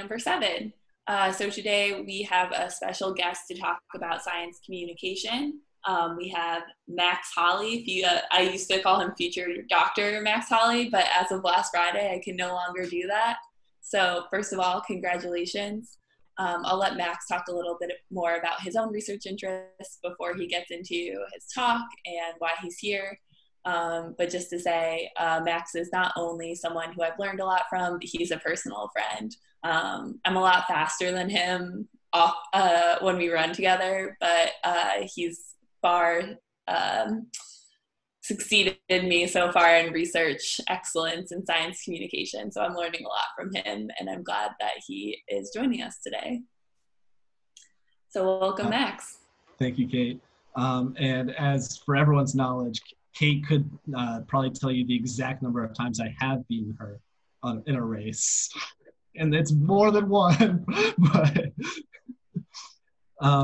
number 7. So today we have a special guest to talk about science communication. We have Max Holle. I used to call him future Dr. Max Holle, but as of last Friday, I can no longer do that. So first of all, congratulations. I'll let Max talk a little bit more about his own research interests before he gets into his talk and why he's here. But just to say, Max is not only someone who I've learned a lot from, but he's a personal friend. I'm a lot faster than him when we run together, but he's far succeeded me so far in research excellence and science communication. So I'm learning a lot from him, and I'm glad that he is joining us today. So welcome, Max. Thank you, Kate. And as for everyone's knowledge, Kate could probably tell you the exact number of times I have beaten her in a race. And it's more than one, but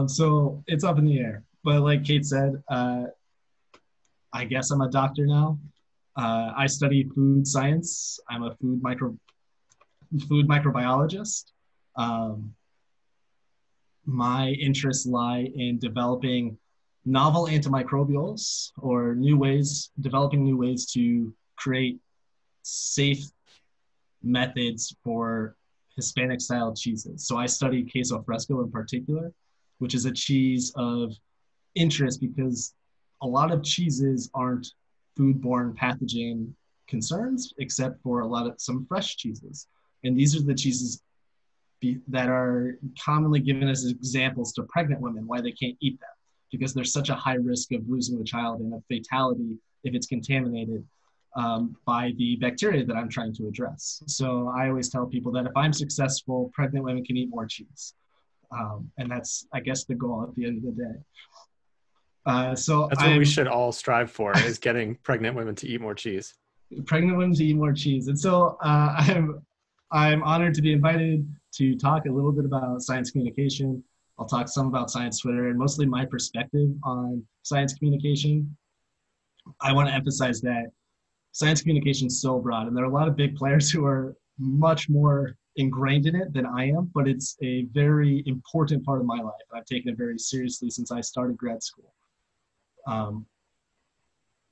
so it's up in the air. But like Kate said, I guess I'm a doctor now. I study food science. I'm a food microbiologist. My interests lie in developing novel antimicrobials or developing new ways to create safe methods for Hispanic style cheeses. So I study queso fresco in particular, which is a cheese of interest because a lot of cheeses aren't foodborne pathogen concerns, except for some fresh cheeses. And these are the cheeses that are commonly given as examples to pregnant women why they can't eat them, because there's such a high risk of losing the child and a fatality if it's contaminated by the bacteria that I'm trying to address. So I always tell people that if I'm successful, pregnant women can eat more cheese. And that's, I guess, the goal at the end of the day. So that's what we should all strive for, is getting pregnant women to eat more cheese. Pregnant women to eat more cheese. And so I'm honored to be invited to talk a little bit about science communication. I'll talk some about science Twitter and mostly my perspective on science communication. I want to emphasize that science communication is so broad, and there are a lot of big players who are much more ingrained in it than I am, but it's a very important part of my life. I've taken it very seriously since I started grad school.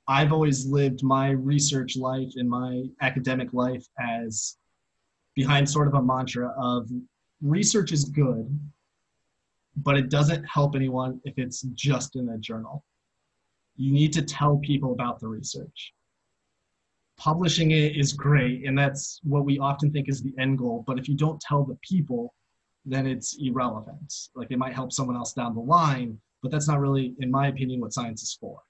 I've always lived my research life and my academic life as behind sort of a mantra of research is good, but it doesn't help anyone if it's just in a journal. You need to tell people about the research. Publishing it is great, and that's what we often think is the end goal, but if you don't tell the people, then it's irrelevant. Like, it might help someone else down the line, but that's not really, in my opinion, what science is for.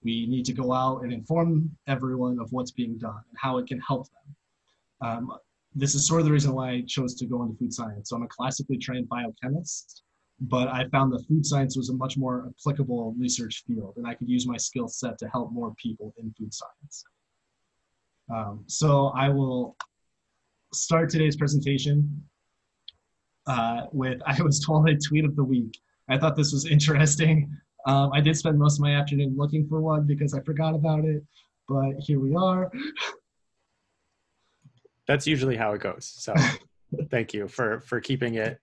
We need to go out and inform everyone of what's being done and how it can help them. This is sort of the reason why I chose to go into food science. So I'm a classically trained biochemist, but I found that food science was a much more applicable research field, and I could use my skill set to help more people in food science. So I will start today's presentation with, I was told a tweet of the week. I thought this was interesting. I did spend most of my afternoon looking for one because I forgot about it, but here we are. That's usually how it goes. So thank you for keeping it.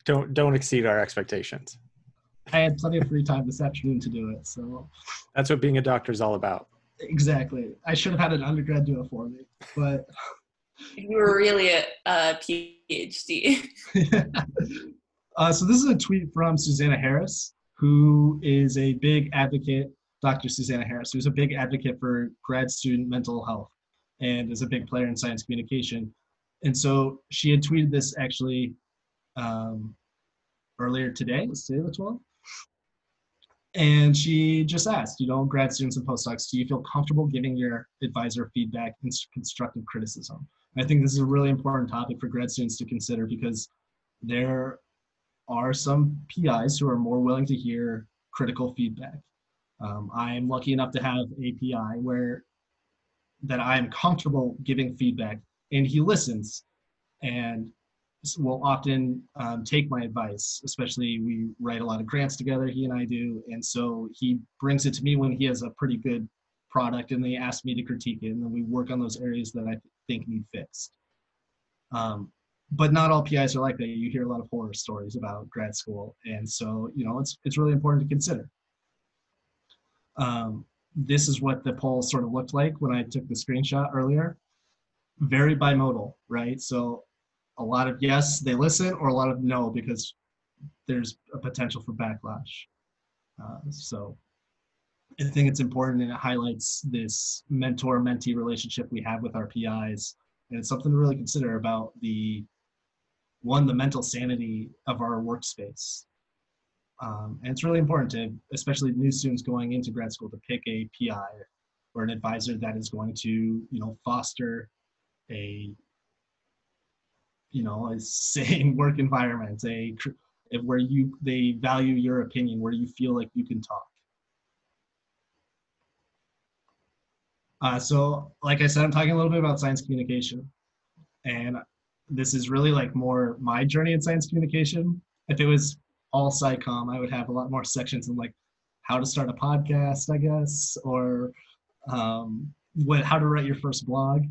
Don't exceed our expectations. I had plenty of free time this afternoon to do it, so. That's what being a doctor is all about. Exactly. I should have had an undergrad do it for me, but. You were really a PhD. So this is a tweet from Susanna Harris, who is a big advocate, Dr. Susanna Harris, who's a big advocate for grad student mental health and is a big player in science communication. And so she had tweeted this actually earlier today, let's say the 12th. And she just asked, grad students and postdocs, do you feel comfortable giving your advisor feedback and constructive criticism? And I think this is a really important topic for grad students to consider because there are some PIs who are more willing to hear critical feedback. I'm lucky enough to have a PI that I'm comfortable giving feedback, and he listens and will often take my advice, especially we write a lot of grants together, he and I do, and so he brings it to me when he has a pretty good product and they ask me to critique it, and then we work on those areas that I think need fixed. but not all PIs are like that. You hear a lot of horror stories about grad school. And so, it's really important to consider. This is what the poll sort of looked like when I took the screenshot earlier. Very bimodal, right? So a lot of yes, they listen, or a lot of no, because there's a potential for backlash. So I think it's important, and it highlights this mentor-mentee relationship we have with our PIs. And it's something to really consider about the mental sanity of our workspace. And it's really important to, especially new students going into grad school, to pick a PI or an advisor that is going to, foster a sane work environment, where they value your opinion, where you feel like you can talk. So like I said, I'm talking a little bit about science communication, and this is really like more my journey in science communication. If it was all SciComm, I would have a lot more sections in like how to start a podcast, I guess, or how to write your first blog.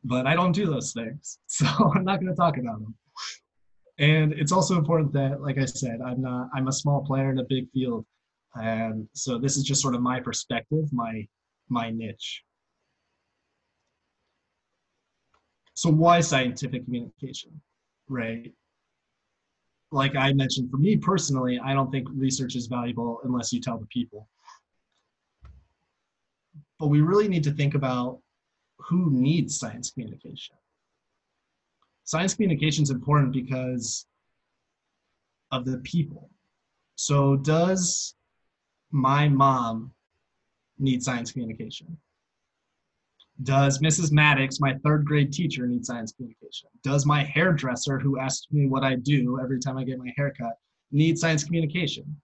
But I don't do those things, so I'm not going to talk about them. And it's also important that, like I said, I'm a small player in a big field, and so this is just sort of my perspective, my niche. So why scientific communication, right? Like I mentioned, for me personally, I don't think research is valuable unless you tell the people. But we really need to think about who needs science communication. Science communication is important because of the people. So does my mom need science communication? Does Mrs. Maddox, my third grade teacher, need science communication? Does my hairdresser, who asks me what I do every time I get my haircut, need science communication?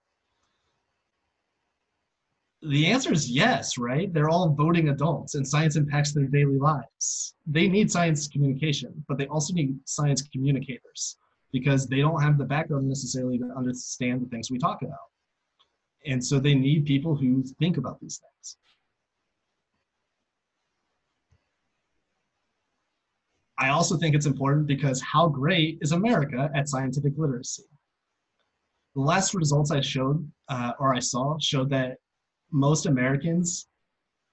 The answer is yes, right? They're all voting adults, and science impacts their daily lives. They need science communication, but they also need science communicators, because they don't have the background necessarily to understand the things we talk about. And so they need people who think about these things. I also think it's important because how great is America at scientific literacy? The last results I saw showed that most Americans,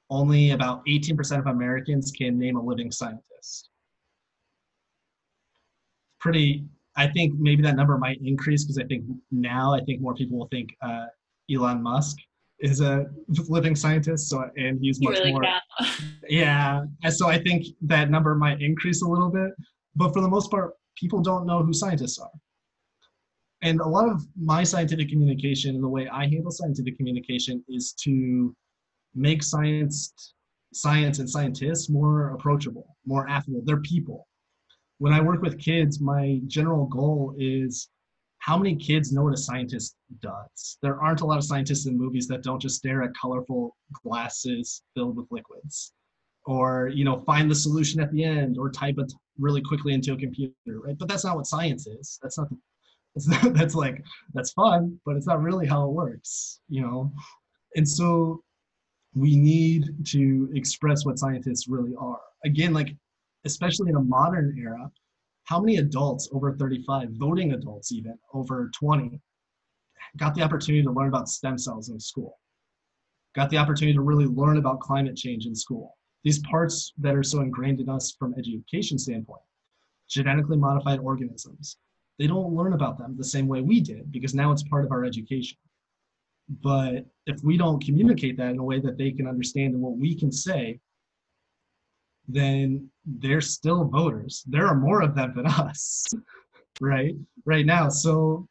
only about 18% of Americans can name a living scientist. I think maybe that number might increase, because I think more people will think Elon Musk is a living scientist, and he's much really more. Yeah, and so I think that number might increase a little bit, but for the most part, people don't know who scientists are. And a lot of my scientific communication and the way I handle scientific communication is to make science and scientists more approachable, more affable. They're people. When I work with kids, my general goal is how many kids know what a scientist does. There aren't a lot of scientists in movies that don't just stare at colorful glasses filled with liquids, or find the solution at the end, or type it really quickly into a computer, right? But that's not what science is. That's fun, but it's not really how it works, And so we need to express what scientists really are. Again, like, especially in a modern era, how many adults over 35, voting adults even over 20, got the opportunity to learn about stem cells in school, got the opportunity to really learn about climate change in school? These parts that are so ingrained in us from education standpoint, genetically modified organisms, they don't learn about them the same way we did, because now it's part of our education. But if we don't communicate that in a way that they can understand and what we can say, then they're still voters. There are more of them than us, right now. So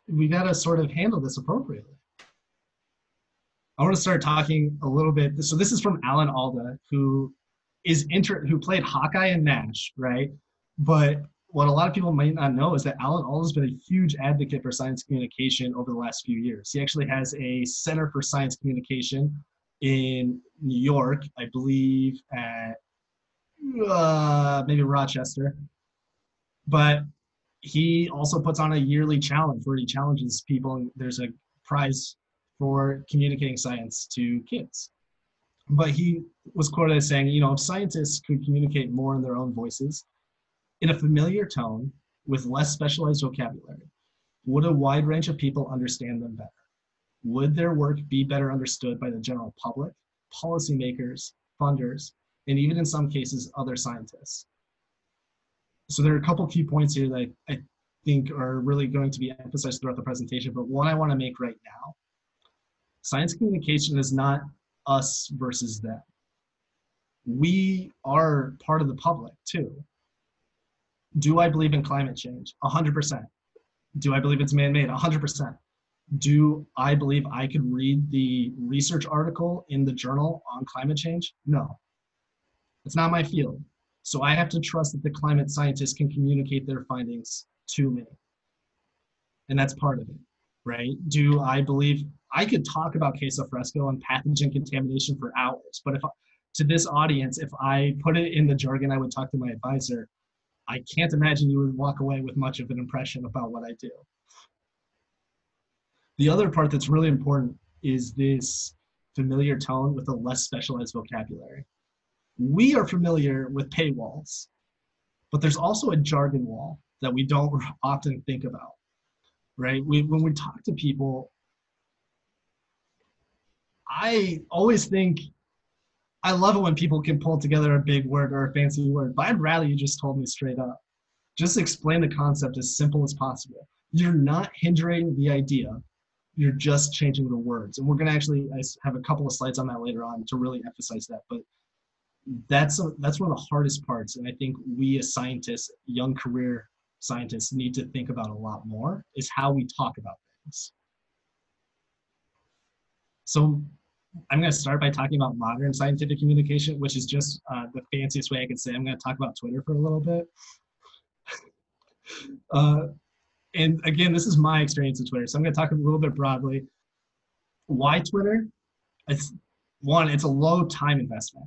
we got to sort of handle this appropriately. I want to start talking a little bit. So this is from Alan Alda, who played Hawkeye in MASH, right? But what a lot of people might not know is that Alan Alda has been a huge advocate for science communication over the last few years. He actually has a Center for Science Communication in New York, I believe at maybe Rochester. But he also puts on a yearly challenge where he challenges people, and there's a prize for communicating science to kids. But he was quoted as saying, if scientists could communicate more in their own voices, In a familiar tone, with less specialized vocabulary, would a wide range of people understand them better? Would their work be better understood by the general public, policymakers, funders, and even in some cases, other scientists? So there are a couple key points here that I think are really going to be emphasized throughout the presentation, but one I want to make right now. Science communication is not us versus them. We are part of the public too. Do I believe in climate change? 100%. Do I believe it's man-made? 100%. Do I believe I could read the research article in the journal on climate change? No. It's not my field. So I have to trust that the climate scientists can communicate their findings to me. And that's part of it, right? Do I believe I could talk about queso fresco and pathogen contamination for hours, but to this audience, if I put it in the jargon I would talk to my advisor, I can't imagine you would walk away with much of an impression about what I do. The other part that's really important is this familiar tone with a less specialized vocabulary. We are familiar with paywalls, but there's also a jargon wall that we don't often think about, right? When we talk to people, I always think, I love it when people can pull together a big word or a fancy word, but I'd rather you just told me straight up. Just explain the concept as simple as possible. You're not hindering the idea. You're just changing the words. And we're going to actually, I have a couple of slides on that later on to really emphasize that. But that's one of the hardest parts. And I think we as scientists, young career scientists, need to think about a lot more, is how we talk about things. So I'm going to start by talking about modern scientific communication, which is just the fanciest way I can say. I'm going to talk about Twitter for a little bit. And again, this is my experience with Twitter. So I'm going to talk a little bit broadly. Why Twitter? It's a low time investment.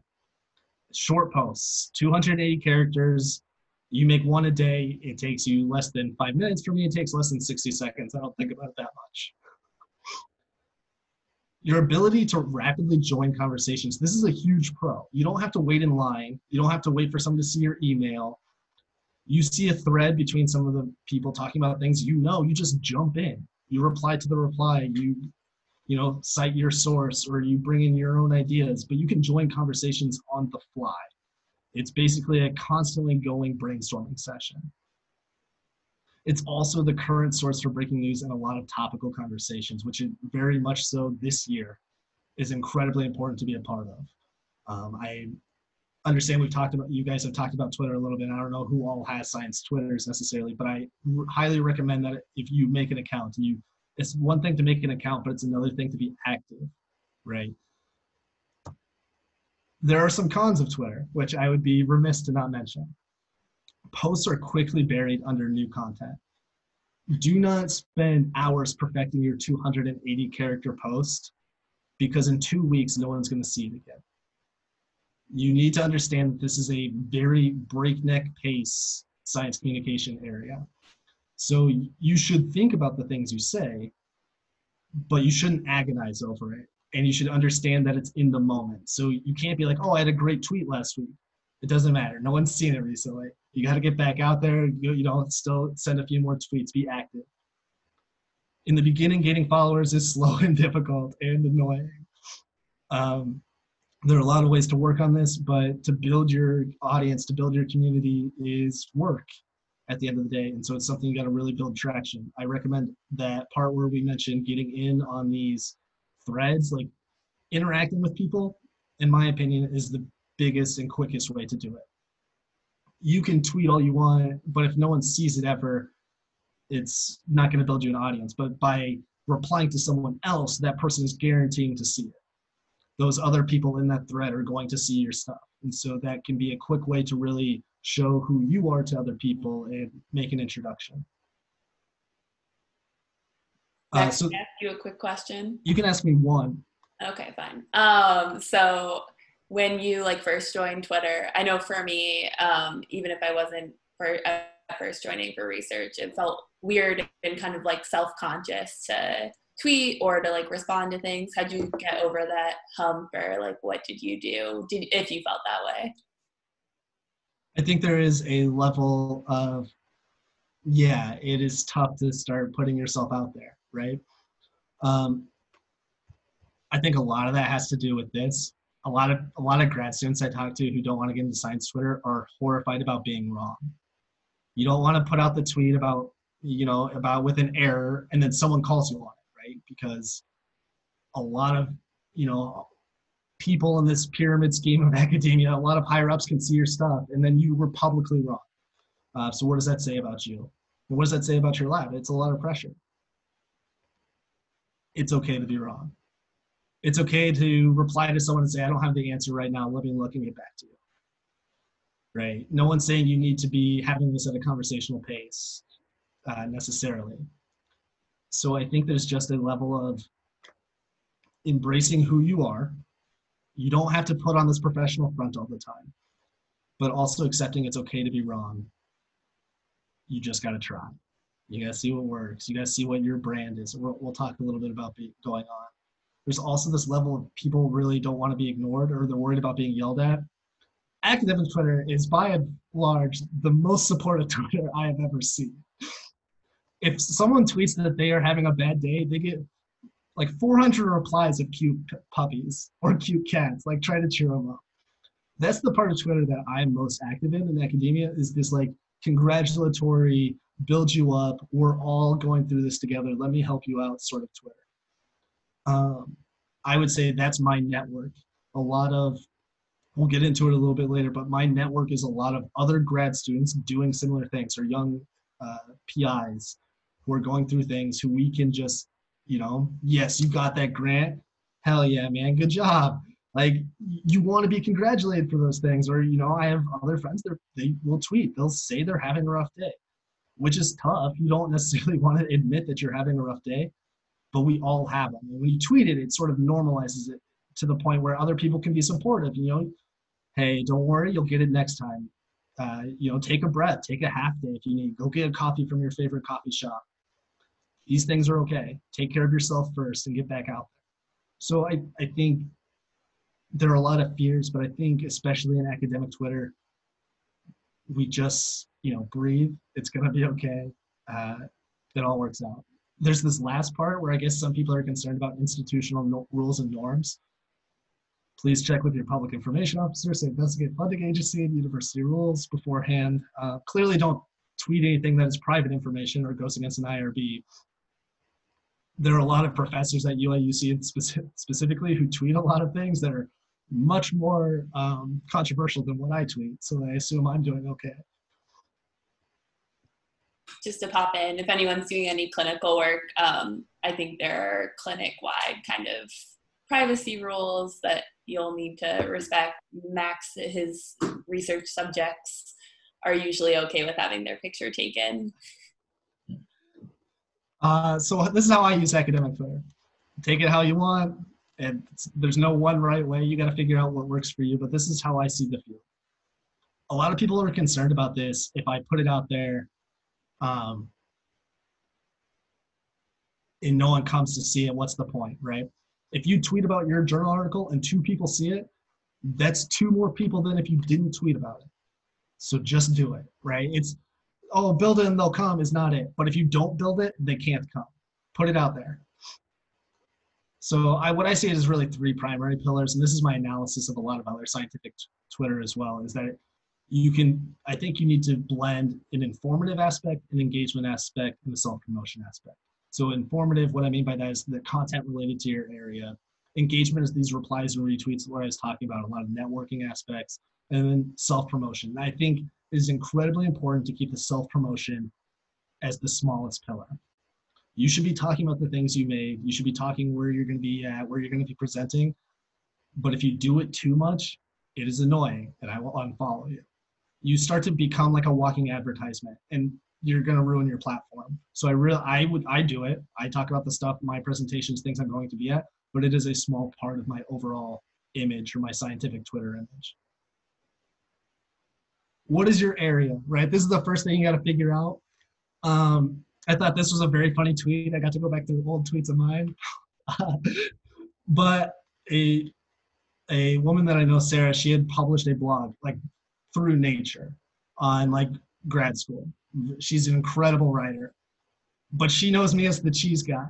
Short posts, 280 characters. You make one a day. It takes you less than 5 minutes. For me, it takes less than 60 seconds. I don't think about it that much. Your ability to rapidly join conversations. This is a huge pro. You don't have to wait in line. You don't have to wait for someone to see your email. You see a thread between some of the people talking about things, you just jump in. You reply to the reply. You cite your source, or you bring in your own ideas, but you can join conversations on the fly. It's basically a constantly going brainstorming session. It's also the current source for breaking news and a lot of topical conversations, which is very much so this year is incredibly important to be a part of. I understand you guys have talked about Twitter a little bit. I don't know who all has science Twitters necessarily, but I highly recommend that if you make an account, it's one thing to make an account, but it's another thing to be active, right? There are some cons of Twitter, which I would be remiss to not mention. Posts are quickly buried under new content. Do not spend hours perfecting your 280 character post, because in 2 weeks, no one's going to see it again. You need to understand that this is a very breakneck pace science communication area. So you should think about the things you say, but you shouldn't agonize over it. And you should understand that it's in the moment. So you can't be like, oh, I had a great tweet last week. It doesn't matter. No one's seen it recently. You got to get back out there. Still send a few more tweets. Be active. In the beginning, gaining followers is slow and difficult and annoying. There are a lot of ways to work on this, but to build your audience, to build your community is work at the end of the day. And so it's something you got to really build traction. I recommend that part where we mentioned getting in on these threads, like interacting with people, in my opinion, is the biggest and quickest way to do it. You can tweet all you want, but if no one sees it ever, it's not going to build you an audience. But by replying to someone else, that person is guaranteeing to see it. Those other people in that thread are going to see your stuff. And so that can be a quick way to really show who you are to other people and make an introduction. Max, can I ask you a quick question? You can ask me one. Okay, fine. So when you first joined Twitter, I know for me, even if I wasn't first joining for research, it felt weird and kind of self-conscious to tweet or to respond to things. How'd you get over that hump, or what did you do if you felt that way? I think there is a level of, yeah, it is tough to start putting yourself out there, right? Um, I think a lot of that has to do with this. A lot of grad students I talk to who don't want to get into science Twitter are horrified about being wrong. You don't want to put out the tweet about, about with an error and then someone calls you on it, right? Because a lot of, you know, people in this pyramid scheme of academia, a lot of higher ups can see your stuff and then you were publicly wrong. So what does that say about you? And what does that say about your lab? It's a lot of pressure. It's okay to be wrong. It's okay to reply to someone and say, I don't have the answer right now. Let me look and get back to you. Right? No one's saying you need to be having this at a conversational pace necessarily. So I think there's just a level of embracing who you are. You don't have to put on this professional front all the time, but also accepting it's okay to be wrong. You just got to try. You got to see what works. You got to see what your brand is. We'll talk a little bit about going on. There's also this level of people really don't want to be ignored or they're worried about being yelled at. Academic Twitter is by and large the most supportive Twitter I have ever seen. If someone tweets that they are having a bad day, they get like 400 replies of cute puppies or cute cats, like try to cheer them up. That's the part of Twitter that I'm most active in academia, is this like congratulatory, build you up, we're all going through this together, let me help you out sort of Twitter. I would say that's my network. We'll get into it a little bit later, but my network is a lot of other grad students doing similar things, or young PIs who are going through things who we can just, yes, you got that grant. Hell yeah, man, good job. Like, you want to be congratulated for those things. Or, I have other friends, they will tweet. They'll say they're having a rough day, which is tough. You don't necessarily want to admit that you're having a rough day, but we all have them. And when you tweet it, it sort of normalizes it to the point where other people can be supportive. Hey, don't worry, you'll get it next time. Take a breath, take a half day if you need. Go get a coffee from your favorite coffee shop. These things are okay. Take care of yourself first and get back out there. So I think there are a lot of fears, but I think especially in academic Twitter, we just, breathe. It's going to be okay. It all works out. There's this last part where I guess some people are concerned about institutional rules and norms. Please check with your public information officer, say investigate funding agency and university rules beforehand. Clearly don't tweet anything that is private information or goes against an IRB. There are a lot of professors at UIUC specifically who tweet a lot of things that are much more controversial than what I tweet. So I assume I'm doing okay. Just to pop in, if anyone's doing any clinical work, I think there are clinic-wide kind of privacy rules that you'll need to respect. Max, his research subjects are usually okay with having their picture taken. So this is how I use academic Twitter. Take it how you want, and there's no one right way. You got to figure out what works for you, but this is how I see the field. A lot of people are concerned about this. If I put it out there, and no one comes to see it, what's the point, right? If you tweet about your journal article and 2 people see it, that's 2 more people than if you didn't tweet about it. So just do it, right? It's, oh, build it and they'll come is not it. But if you don't build it, they can't come. Put it out there. So what I see is really 3 primary pillars, and this is my analysis of a lot of other scientific Twitter as well, is that I think you need to blend an informative aspect, an engagement aspect, and a self-promotion aspect. So informative, what I mean by that is the content related to your area. Engagement is these replies and retweets where I was talking about a lot of networking aspects, and then self-promotion. I think it is incredibly important to keep the self-promotion as the smallest pillar. You should be talking about the things you made. You should be talking where you're going to be at, where you're going to be presenting. But if you do it too much, it is annoying, and I will unfollow you. You start to become like a walking advertisement, and you're going to ruin your platform. So I do it. I talk about the stuff, my presentations, things I'm going to be at, but it is a small part of my overall image or my scientific Twitter image. What is your area, right? This is the first thing you got to figure out. I thought this was a very funny tweet. I got to go back to old tweets of mine. But a woman that I know, Sarah, she had published a blog like through Nature. on like grad school. She's an incredible writer, but she knows me as the cheese guy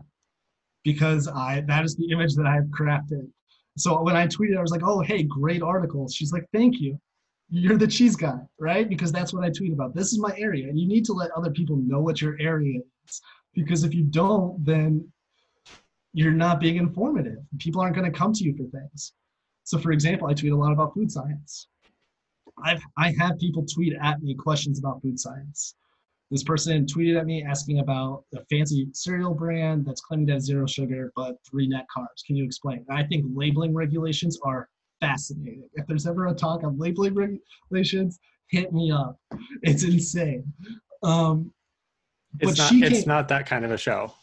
because that is the image that I've crafted. So when I tweeted, I was like, oh, hey, great articles. She's like, thank you. You're the cheese guy, right? Because that's what I tweet about. This is my area. And you need to let other people know what your area is. Because if you don't, then you're not being informative. People aren't going to come to you for things. So for example, I tweet a lot about food science. I have people tweet at me questions about food science. This person tweeted at me asking about a fancy cereal brand that's claiming to have 0 sugar but 3 net carbs. Can you explain? And I think labeling regulations are fascinating. If there's ever a talk on labeling regulations, hit me up. It's insane. It's not that kind of a show.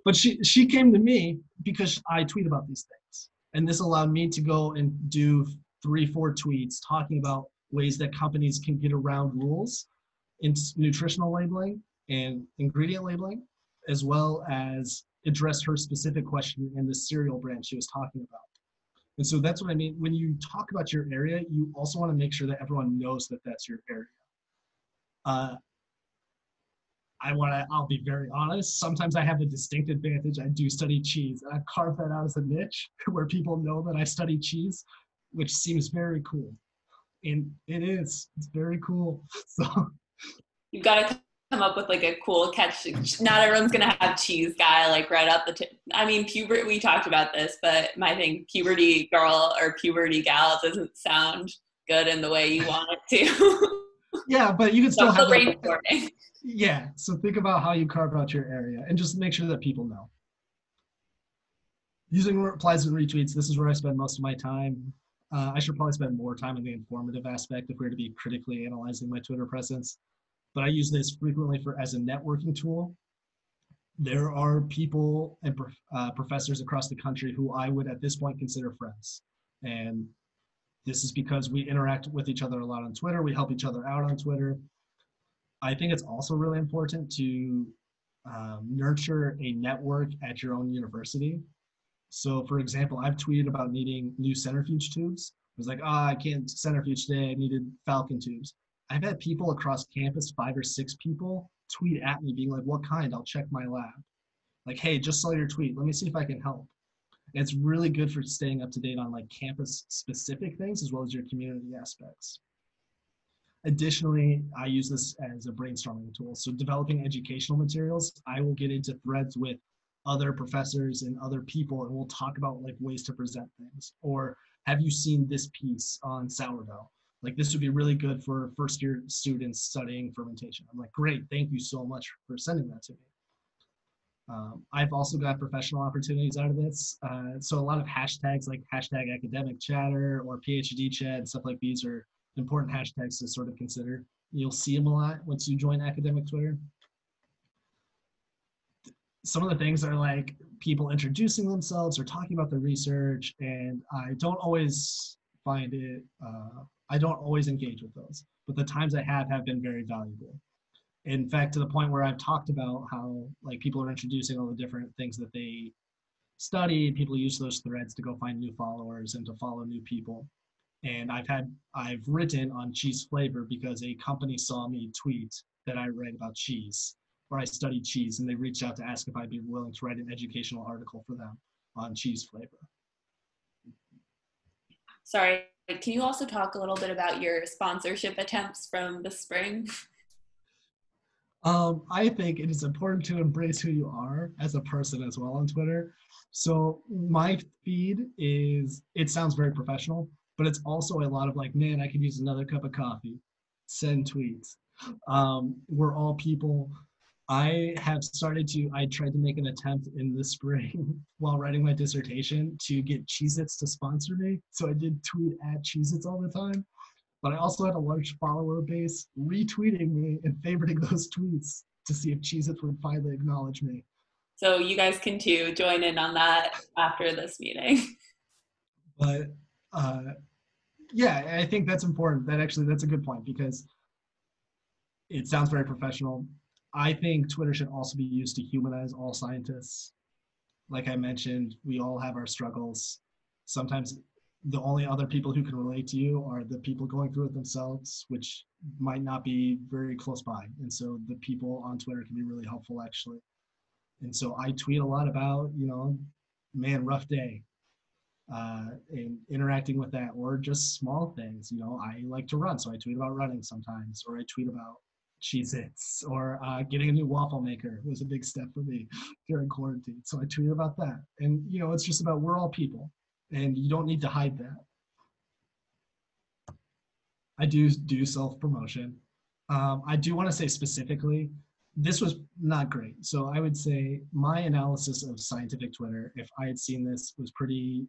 But she came to me because I tweet about these things. And this allowed me to go and do 3-4 tweets talking about ways that companies can get around rules in nutritional labeling and ingredient labeling, as well as address her specific question in the cereal brand she was talking about. And so that's what I mean. When you talk about your area, you also want to make sure that everyone knows that that's your area. I'll be very honest. Sometimes I have a distinct advantage. I do study cheese, and I've carved that out as a niche where people know that I study cheese, which seems very cool. And it is. It's very cool. So you've got to come up with like a cool catch. Not everyone's going to have cheese guy like right up the tip. I mean, we talked about this, but my thing, puberty girl or puberty gal doesn't sound good in the way you want it to. Yeah, but you can still have brainstorming. Yeah, so think about how you carve out your area and just make sure that people know. Using replies and retweets, this is where I spend most of my time. I should probably spend more time on the informative aspect if we were to be critically analyzing my Twitter presence. But I use this frequently as a networking tool. There are people and professors across the country who I would at this point consider friends. And this is because we interact with each other a lot on Twitter. We help each other out on Twitter. I think it's also really important to nurture a network at your own university. So for example, I've tweeted about needing new centrifuge tubes. I was like, I can't centrifuge today. I needed Falcon tubes. I've had people across campus, 5 or 6 people, tweet at me being like, what kind? I'll check my lab. Like, hey, just saw your tweet. Let me see if I can help. And it's really good for staying up to date on like campus specific things as well as your community aspects. Additionally, I use this as a brainstorming tool. So developing educational materials, I will get into threads with other professors and other people, and we'll talk about like ways to present things. Or have you seen this piece on sourdough? Like this would be really good for first year students studying fermentation. I'm like, great, thank you so much for sending that to me. I've also got professional opportunities out of this. So a lot of hashtags like hashtag academic chatter or PhD chat and stuff like these are important hashtags to sort of consider. You'll see them a lot once you join academic Twitter. Some of the things are like people introducing themselves or talking about their research, and I don't always find it, I don't always engage with those, but the times I have been very valuable. In fact, to the point where I've talked about how like people are introducing all the different things that they study, people use those threads to go find new followers and to follow new people. And I've written on cheese flavor because a company saw me tweet that I read about cheese, or I studied cheese, and they reached out to ask if I'd be willing to write an educational article for them on cheese flavor. Sorry, can you also talk a little bit about your sponsorship attempts from the spring? I think it is important to embrace who you are as a person as well on Twitter. So my feed it sounds very professional, but it's also a lot of like, man, I could use another cup of coffee, send tweets. We're all people. I tried to make an attempt in the spring while writing my dissertation to get Cheez-Its to sponsor me. So I did tweet at Cheez-Its all the time. But I also had a large follower base retweeting me and favoriting those tweets to see if Cheez-Its would finally acknowledge me. So you guys can too join in on that after this meeting. But yeah, I think that's important. That's a good point because it sounds very professional. I think Twitter should also be used to humanize all scientists. Like I mentioned, we all have our struggles. Sometimes the only other people who can relate to you are the people going through it themselves, which might not be very close by. And so the people on Twitter can be really helpful, actually. And so I tweet a lot about, man, rough day, and interacting with that, or just small things. I like to run, so I tweet about running sometimes, or I tweet about Cheez-Its, or getting a new waffle maker was a big step for me during quarantine. So I tweet about that. And, it's just about, we're all people, and you don't need to hide that. I do self-promotion. I do want to say specifically, this was not great. So I would say my analysis of scientific Twitter, if I had seen this, was pretty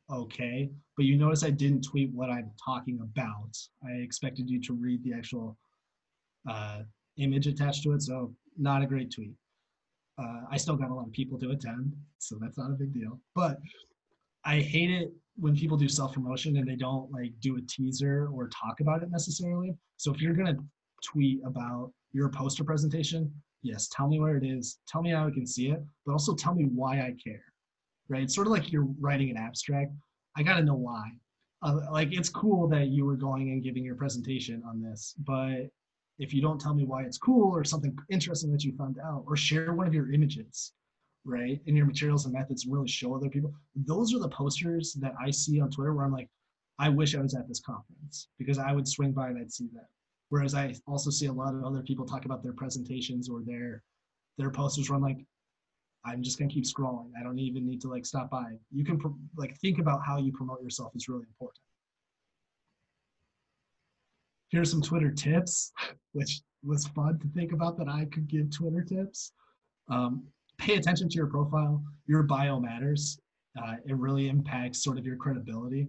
okay. But you notice I didn't tweet what I'm talking about. I expected you to read the actual image attached to it, so not a great tweet. I still got a lot of people to attend, so that's not a big deal. But I hate it when people do self-promotion and they don't do a teaser or talk about it necessarily. So if you're gonna tweet about your poster presentation, yes, tell me where it is, tell me how I can see it, but also tell me why I care, right? It's sort of like you're writing an abstract. I gotta know why. It's cool that you were going and giving your presentation on this, but if you don't tell me why it's cool or something interesting that you found out, or share one of your images, right, in your materials and methods, and really show other people, those are the posters that I see on Twitter where I'm like, I wish I was at this conference, because I would swing by and I'd see that. Whereas I also see a lot of other people talk about their presentations or their posters where I'm like, I'm just gonna keep scrolling. I don't even need to stop by. You can think about how you promote yourself is really important. Here's some Twitter tips, which was fun to think about that I could give Twitter tips. Pay attention to your profile. Your bio matters. It really impacts sort of your credibility.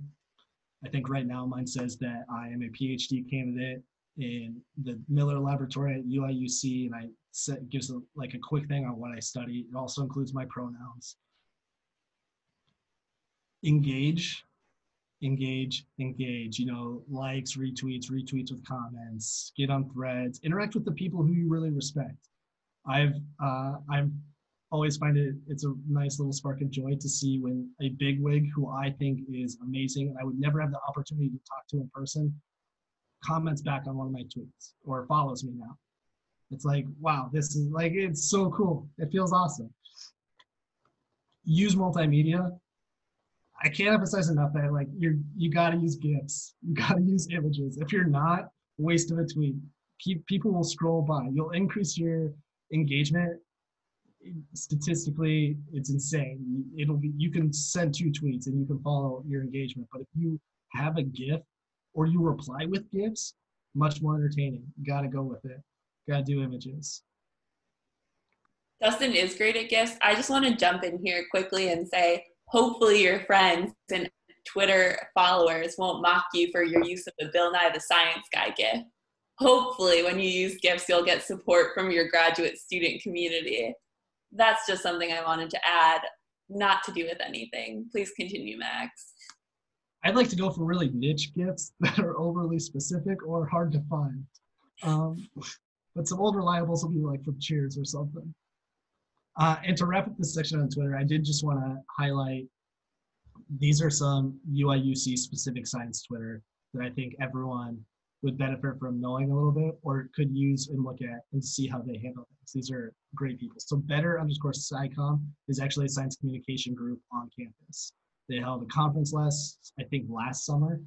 I think right now mine says that I am a PhD candidate in the Miller Laboratory at UIUC, and it gives a quick thing on what I study. It also includes my pronouns. Engage. Likes, retweets with comments, get on threads, interact with the people who you really respect. I've always find it's a nice little spark of joy to see when a bigwig who I think is amazing and I would never have the opportunity to talk to in person comments back on one of my tweets or follows me now. It's like, wow, this is it's so cool. It feels awesome. Use multimedia. I can't emphasize enough that you gotta use GIFs. You gotta use images. If you're not, waste of a tweet. People will scroll by. You'll increase your engagement. Statistically, it's insane. You can send 2 tweets and you can follow your engagement. But if you have a GIF or you reply with GIFs, much more entertaining. You gotta go with it. Gotta do images. Dustin is great at GIFs. I just want to jump in here quickly and say, hopefully your friends and Twitter followers won't mock you for your use of the Bill Nye the Science Guy GIF. Hopefully when you use GIFs, you'll get support from your graduate student community. That's just something I wanted to add, not to do with anything. Please continue, Max. I'd like to go for really niche GIFs that are overly specific or hard to find. But some old reliables will be from Cheers or something. And to wrap up this section on Twitter, I did just want to highlight, these are some UIUC specific science Twitter that I think everyone would benefit from knowing a little bit or could use and look at and see how they handle things. These are great people. So better_SciComm is actually a science communication group on campus. They held a conference last summer,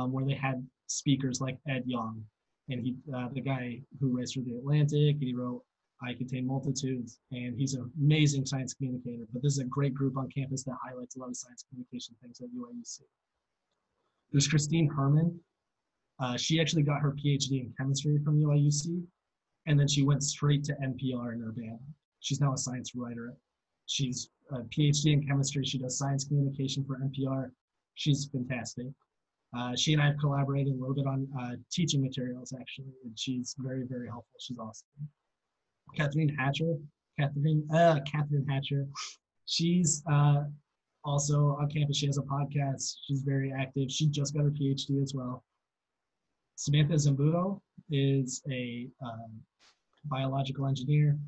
where they had speakers like Ed Young, and he, the guy who raced through the Atlantic, and he wrote I Contain Multitudes, and he's an amazing science communicator. But this is a great group on campus that highlights a lot of science communication things at UIUC. There's Christine Herman. She actually got her PhD in chemistry from UIUC, and then she went straight to NPR in Urbana. She's now a science writer. She's a PhD in chemistry. She does science communication for NPR. She's fantastic. She and I have collaborated a little bit on teaching materials, actually, and she's very, very helpful. She's awesome. Catherine Hatcher. She's also on campus. She has a podcast. She's very active. She just got her PhD as well. Samantha Zambuto is a biological engineer.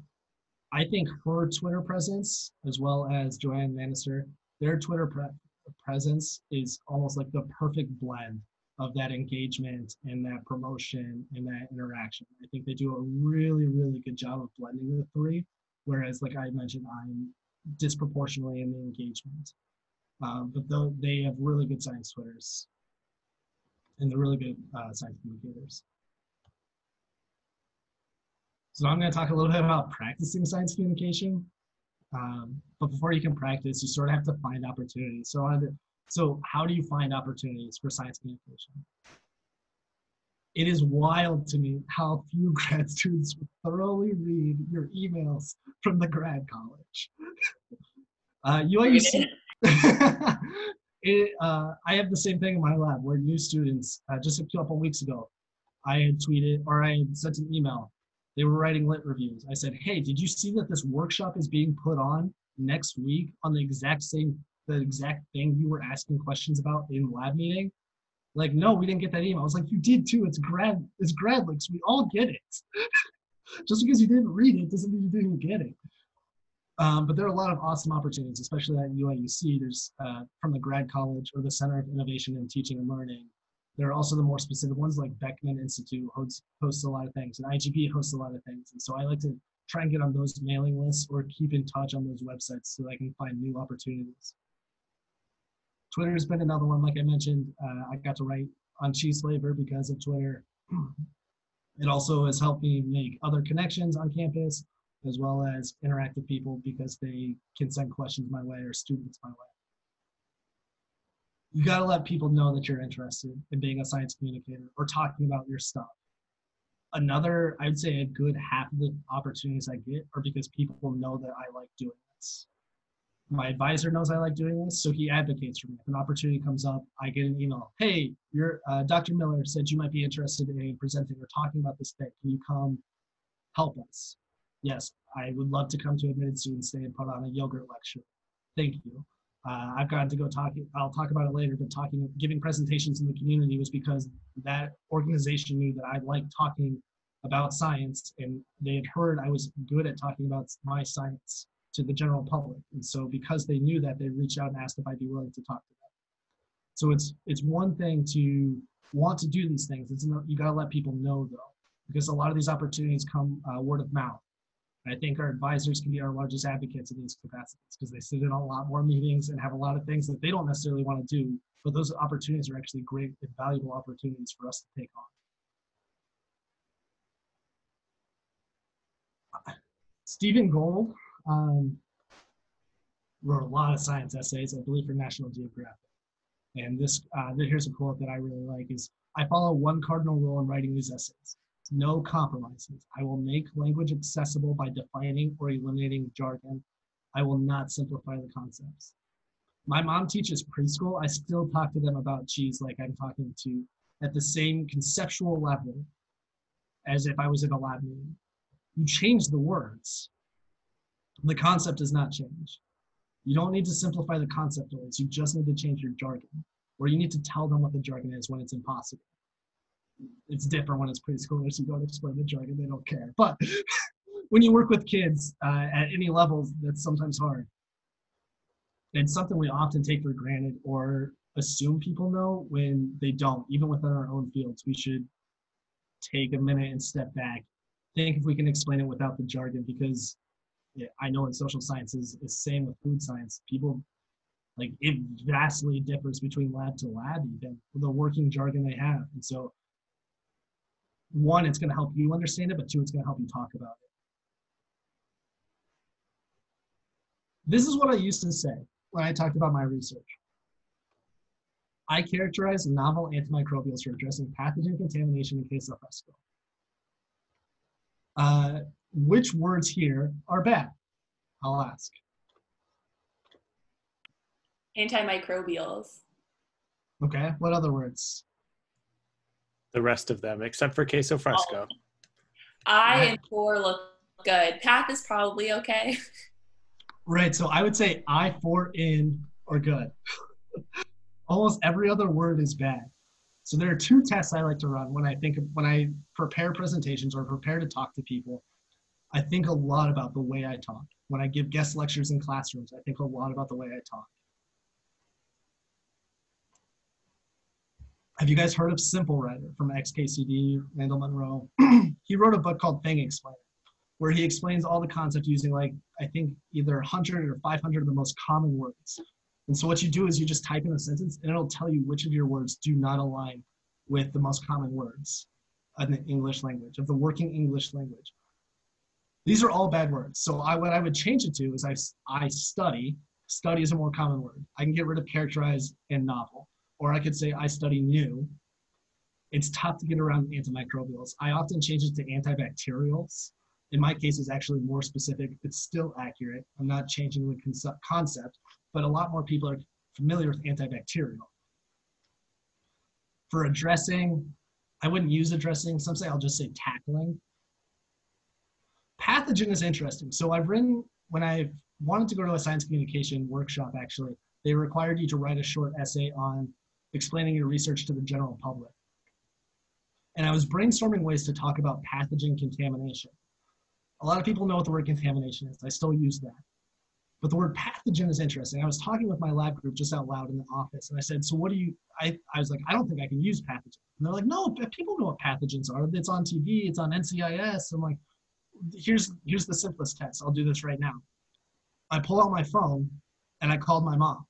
I think her Twitter presence, as well as Joanne Manister, their Twitter presence is almost like the perfect blend of that engagement and that promotion and that interaction. I think they do a really, really good job of blending the three. Whereas, like I mentioned, I'm disproportionately in the engagement. But though they have really good science Twitters and they're really good science communicators. So I'm going to talk a little bit about practicing science communication. But before you can practice, you sort of have to find opportunities. So how do you find opportunities for science communication? It is wild to me how few grad students thoroughly read your emails from the grad college. UIUC, I have the same thing in my lab where new students, just a couple weeks ago, I had tweeted or I had sent an email. They were writing lit reviews. I said, hey, did you see that this workshop is being put on next week on the exact thing you were asking questions about in lab meeting? Like, no, we didn't get that email. I was like, you did too. It's grad links. We all get it. Just because you didn't read it doesn't mean you didn't get it. But there are a lot of awesome opportunities, especially at UIUC. There's from the grad college or the Center of Innovation in Teaching and Learning. There are also the more specific ones like Beckman Institute hosts a lot of things, and IGB hosts a lot of things. And so I like to try and get on those mailing lists or keep in touch on those websites so that I can find new opportunities. Twitter has been another one, like I mentioned. I got to write on cheese flavor because of Twitter. It also has helped me make other connections on campus, as well as interact with people because they can send questions my way or students my way. You gotta let people know that you're interested in being a science communicator or talking about your stuff. Another, I'd say a good half of the opportunities I get are because people know that I like doing this. My advisor knows I like doing this, so he advocates for me. If an opportunity comes up, I get an email. Hey, Dr. Miller said you might be interested in presenting or talking about this thing. Can you come help us? Yes, I would love to come to Admitted Students Day and put on a yogurt lecture. Thank you. I've gotten to go talking, I'll talk about it later, but giving presentations in the community was because that organization knew that I liked talking about science and they had heard I was good at talking about my science to the general public. And so because they knew that, they reached out and asked if I'd be willing to talk to them. So it's one thing to want to do these things. You gotta let people know though, because a lot of these opportunities come word of mouth. I think our advisors can be our largest advocates in these capacities because they sit in a lot more meetings and have a lot of things that they don't necessarily want to do, but those opportunities are actually great and valuable opportunities for us to take on. Stephen Gold wrote a lot of science essays, I believe, for National Geographic. And here's a quote that I really like is, I follow one cardinal rule in writing these essays. No compromises. I will make language accessible by defining or eliminating jargon. I will not simplify the concepts. My mom teaches preschool. I still talk to them about cheese like I'm talking to at the same conceptual level as if I was in a lab meeting. You change the words. The concept does not change. You don't need to simplify the concept always. You just need to change your jargon, or you need to tell them what the jargon is when it's impossible. It's different when it's preschoolers. You don't explain the jargon, they don't care. But when you work with kids at any levels, that's sometimes hard. It's something we often take for granted or assume people know when they don't. Even within our own fields, we should take a minute and step back. Think if we can explain it without the jargon, because I know in social sciences, it's the same with food science. People, like, it vastly differs between lab to lab, even the working jargon they have. And so, one, it's going to help you understand it, but two, it's going to help you talk about it. This is what I used to say when I talked about my research. I characterize novel antimicrobials for addressing pathogen contamination in queso fresco. Which words here are bad? I'll ask. Antimicrobials. Okay, what other words? The rest of them, except for queso fresco. I and 4 look good. Path is probably okay. Right, so I would say I, 4, in, or good. Almost every other word is bad. So there are 2 tests I like to run when I prepare presentations or prepare to talk to people. I think a lot about the way I talk. When I give guest lectures in classrooms, I think a lot about the way I talk. Have you guys heard of Simple Writer from XKCD, Randall Munroe? He wrote a book called Thing Explainer, where he explains all the concept using like, I think either 100 or 500 of the most common words. And so what you do is you just type in a sentence and it'll tell you which of your words do not align with the most common words of the English language, of the working English language. These are all bad words. So what I would change it to is I study. Study is a more common word. I can get rid of characterize and novel. Or I could say I study new. It's tough to get around antimicrobials. I often change it to antibacterials. In my case, it's actually more specific. It's still accurate. I'm not changing the concept, but a lot more people are familiar with antibacterial. For addressing, I wouldn't use addressing. Some say I'll just say tackling. Pathogen is interesting. So I've written, when I wanted to go to a science communication workshop, actually, they required you to write a short essay on explaining your research to the general public. And I was brainstorming ways to talk about pathogen contamination. A lot of people know what the word contamination is. I still use that. But the word pathogen is interesting. I was talking with my lab group just out loud in the office, and I said, so what do you, I was like, I don't think I can use pathogen. And they're like, no, people know what pathogens are. It's on TV, it's on NCIS. I'm like, here's the simplest test. I'll do this right now. I pull out my phone, and I called my mom.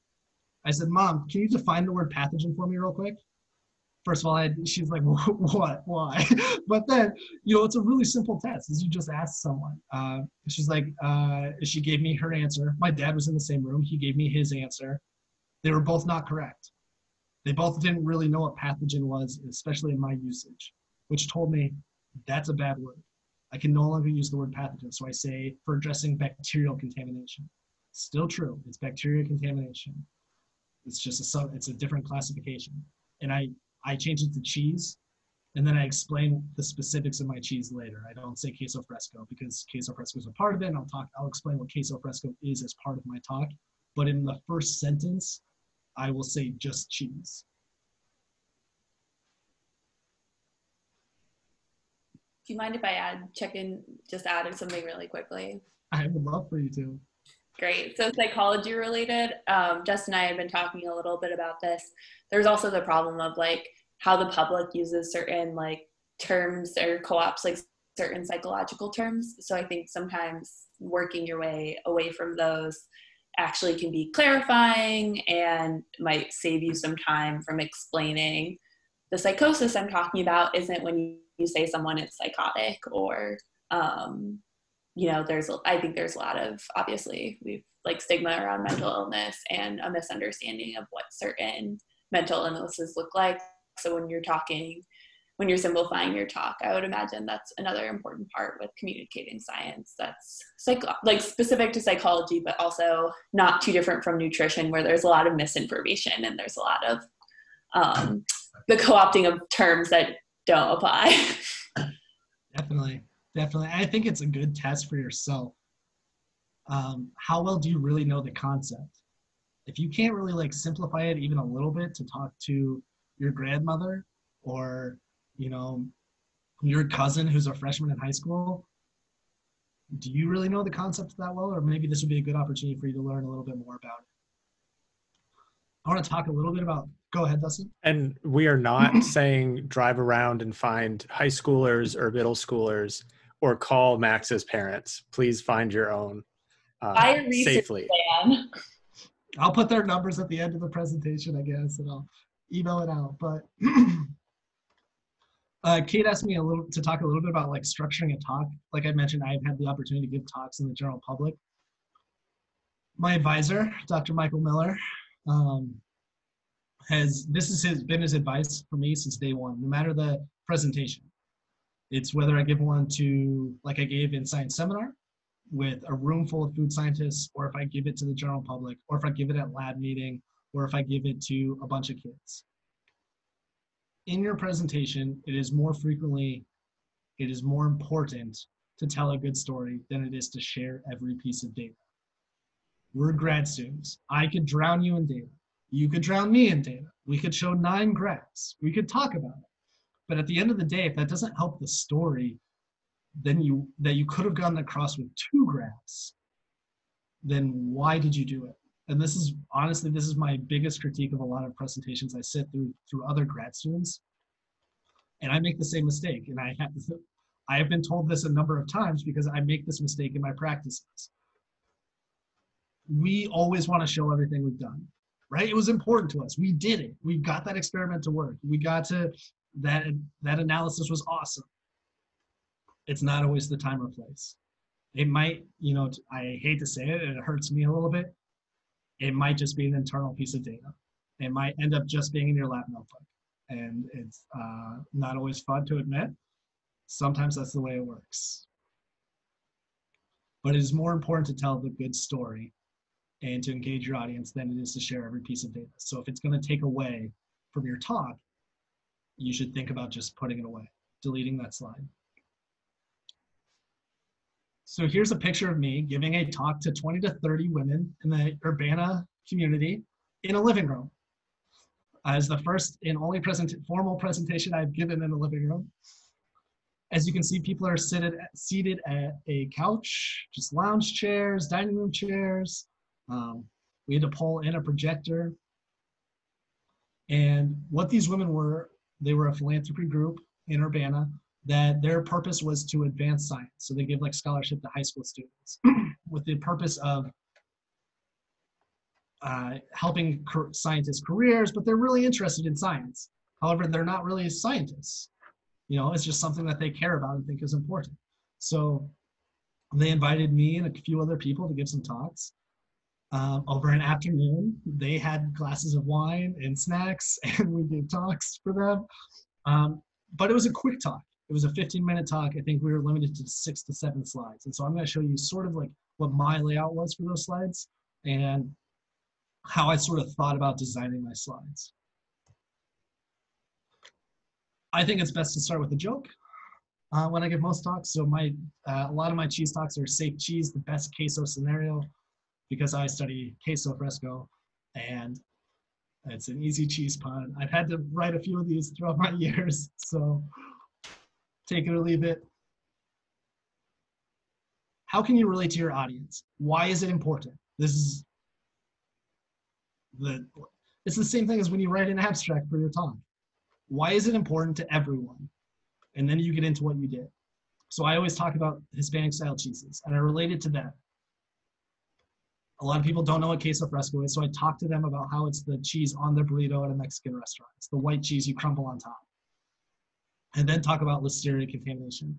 I said, Mom, can you define the word pathogen for me real quick? First of all, she's like, what, why? But then, it's a really simple test, is you just ask someone. She's like, she gave me her answer. My dad was in the same room. He gave me his answer. They were both not correct. They both didn't really know what pathogen was, especially in my usage, which told me that's a bad word. I can no longer use the word pathogen. So I say for addressing bacterial contamination. Still true, it's bacterial contamination. It's just it's a different classification. And I change it to cheese, and then I explain the specifics of my cheese later. I don't say queso fresco because queso fresco is a part of it, and I'll explain what queso fresco is as part of my talk. But in the first sentence, I will say just cheese. Do you mind if I added something really quickly? I would love for you to. Great. So psychology related, Justin and I had been talking a little bit about this. There's also the problem of like how the public uses certain like terms or co-ops like certain psychological terms. So I think sometimes working your way away from those actually can be clarifying and might save you some time from explaining the psychosis I'm talking about isn't when you say someone is psychotic or I think there's a lot of, obviously, we've like stigma around mental illness and a misunderstanding of what certain mental illnesses look like. So when you're simplifying your talk, I would imagine that's another important part with communicating science. That's specific to psychology, but also not too different from nutrition, where there's a lot of misinformation and there's a lot of the co-opting of terms that don't apply. Definitely. I think it's a good test for yourself. How well do you really know the concept? If you can't really like simplify it even a little bit to talk to your grandmother or, your cousin who's a freshman in high school, do you really know the concept that well? Or maybe this would be a good opportunity for you to learn a little bit more about it. I want to talk a little bit about, go ahead, Dustin. And we are not saying drive around and find high schoolers or middle schoolers or call Max's parents. Please find your own safely. I'll put their numbers at the end of the presentation, I guess, and I'll email it out. But Kate asked me to talk a little bit about like structuring a talk. Like I mentioned, I've had the opportunity to give talks in the general public. My advisor, Dr. Michael Miller, been his advice for me since day one, no matter the presentation. It's whether I give one to, like I gave in science seminar with a room full of food scientists, or if I give it to the general public, or if I give it at lab meeting, or if I give it to a bunch of kids. In your presentation, it is more important to tell a good story than it is to share every piece of data. We're grad students. I could drown you in data. You could drown me in data. We could show 9 graphs. We could talk about it. But at the end of the day, if that doesn't help the story, then you could have gotten across with 2 graphs, then why did you do it? and this is honestly, this is my biggest critique of a lot of presentations I sit through other grad students, and I make the same mistake. And I have been told this a number of times because I make this mistake in my practices. We always want to show everything we've done, right? It was important to us. We did it. We got that experiment to work. We got to that analysis was awesome. It's not always the time or place. It might, I hate to say it, and it hurts me a little bit. It might just be an internal piece of data. It might end up just being in your lab notebook. And it's not always fun to admit. Sometimes that's the way it works. But it is more important to tell the good story and to engage your audience than it is to share every piece of data. So if it's going to take away from your talk, you should think about just putting it away, deleting that slide. So here's a picture of me giving a talk to 20 to 30 women in the Urbana community in a living room. As the first and only formal presentation I've given in a living room. As you can see, people are seated at a couch, just lounge chairs, dining room chairs. We had to pull in a projector. And what these women were, they were a philanthropy group in Urbana that their purpose was to advance science. So they give like scholarship to high school students with the purpose of helping scientists' careers, but they're really interested in science. However, they're not really scientists. It's just something that they care about and think is important. So they invited me and a few other people to give some talks. Over an afternoon, they had glasses of wine and snacks, and we gave talks for them. But it was a quick talk. It was a 15-minute talk. I think we were limited to 6 to 7 slides. And so I'm going to show you sort of like what my layout was for those slides and how I sort of thought about designing my slides. I think it's best to start with a joke when I give most talks. So a lot of my cheese talks are safe cheese, the best queso scenario, because I study queso fresco, and it's an easy cheese pun. I've had to write a few of these throughout my years, so take it or leave it. How can you relate to your audience? Why is it important? It's the same thing as when you write an abstract for your talk. Why is it important to everyone? And then you get into what you did. So I always talk about Hispanic style cheeses, and I relate it to that. A lot of people don't know what queso fresco is, so I talk to them about how it's the cheese on their burrito at a Mexican restaurant. It's the white cheese you crumble on top. And then talk about listeria contamination.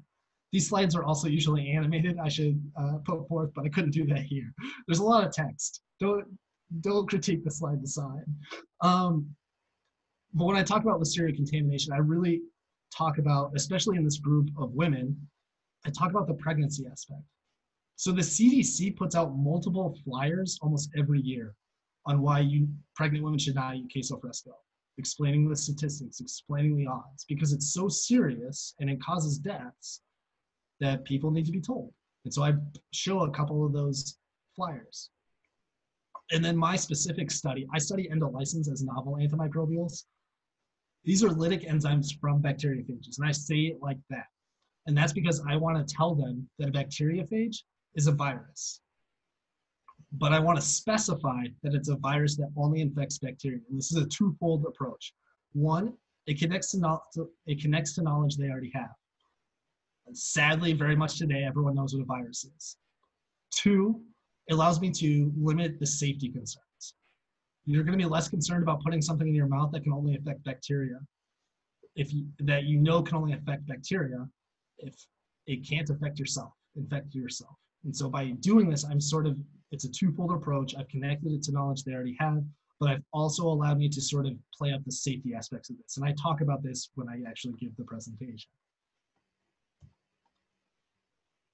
These slides are also usually animated. I should put forth, but I couldn't do that here. There's a lot of text. Don't critique the slide design. But when I talk about listeria contamination, I really talk about, especially in this group of women, I talk about the pregnancy aspect. So the CDC puts out multiple flyers almost every year on why pregnant women should not eat queso fresco, explaining the statistics, explaining the odds, because it's so serious and it causes deaths that people need to be told. And so I show a couple of those flyers. And then my specific study, I study endolysins as novel antimicrobials. These are lytic enzymes from bacteriophages, and I say it like that. And that's because I want to tell them that a bacteriophage is a virus. But I want to specify that it's a virus that only infects bacteria. And this is a twofold approach. One, it connects to knowledge they already have. And sadly, very much today, everyone knows what a virus is. Two, it allows me to limit the safety concerns. You're going to be less concerned about putting something in your mouth that can only affect bacteria, that you know can only affect bacteria, if it can't infect yourself. And so by doing this, it's a twofold approach. I've connected it to knowledge they already have, but I've also allowed me to sort of play up the safety aspects of this. And I talk about this when I actually give the presentation.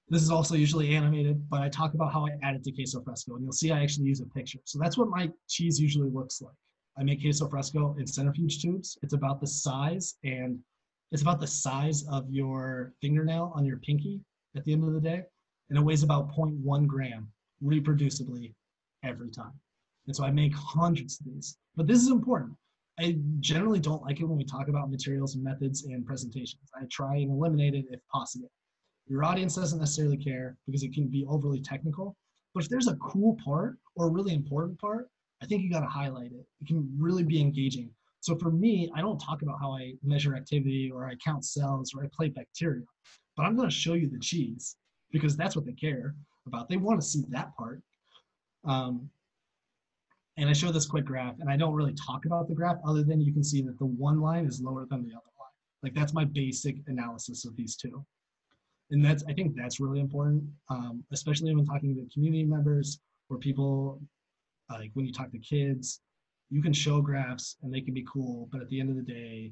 This is also usually animated, but I talk about how I add it to queso fresco, and you'll see I actually use a picture. So that's what my cheese usually looks like. I make queso fresco in centrifuge tubes. It's about the size of your fingernail on your pinky at the end of the day, and it weighs about 0.1 gram reproducibly every time. And so I make hundreds of these, but this is important. I generally don't like it when we talk about materials and methods and presentations. I try and eliminate it if possible. Your audience doesn't necessarily care because it can be overly technical, but if there's a cool part or a really important part, I think you got to highlight it. It can really be engaging. So for me, I don't talk about how I measure activity or I count cells or I plate bacteria, but I'm going to show you the cheese because that's what they care about. They want to see that part. And I show this quick graph, and I don't really talk about the graph other than you can see that the one line is lower than the other line. Like that's my basic analysis of these two. And I think that's really important, especially when talking to community members or people, like when you talk to kids, you can show graphs and they can be cool, but at the end of the day,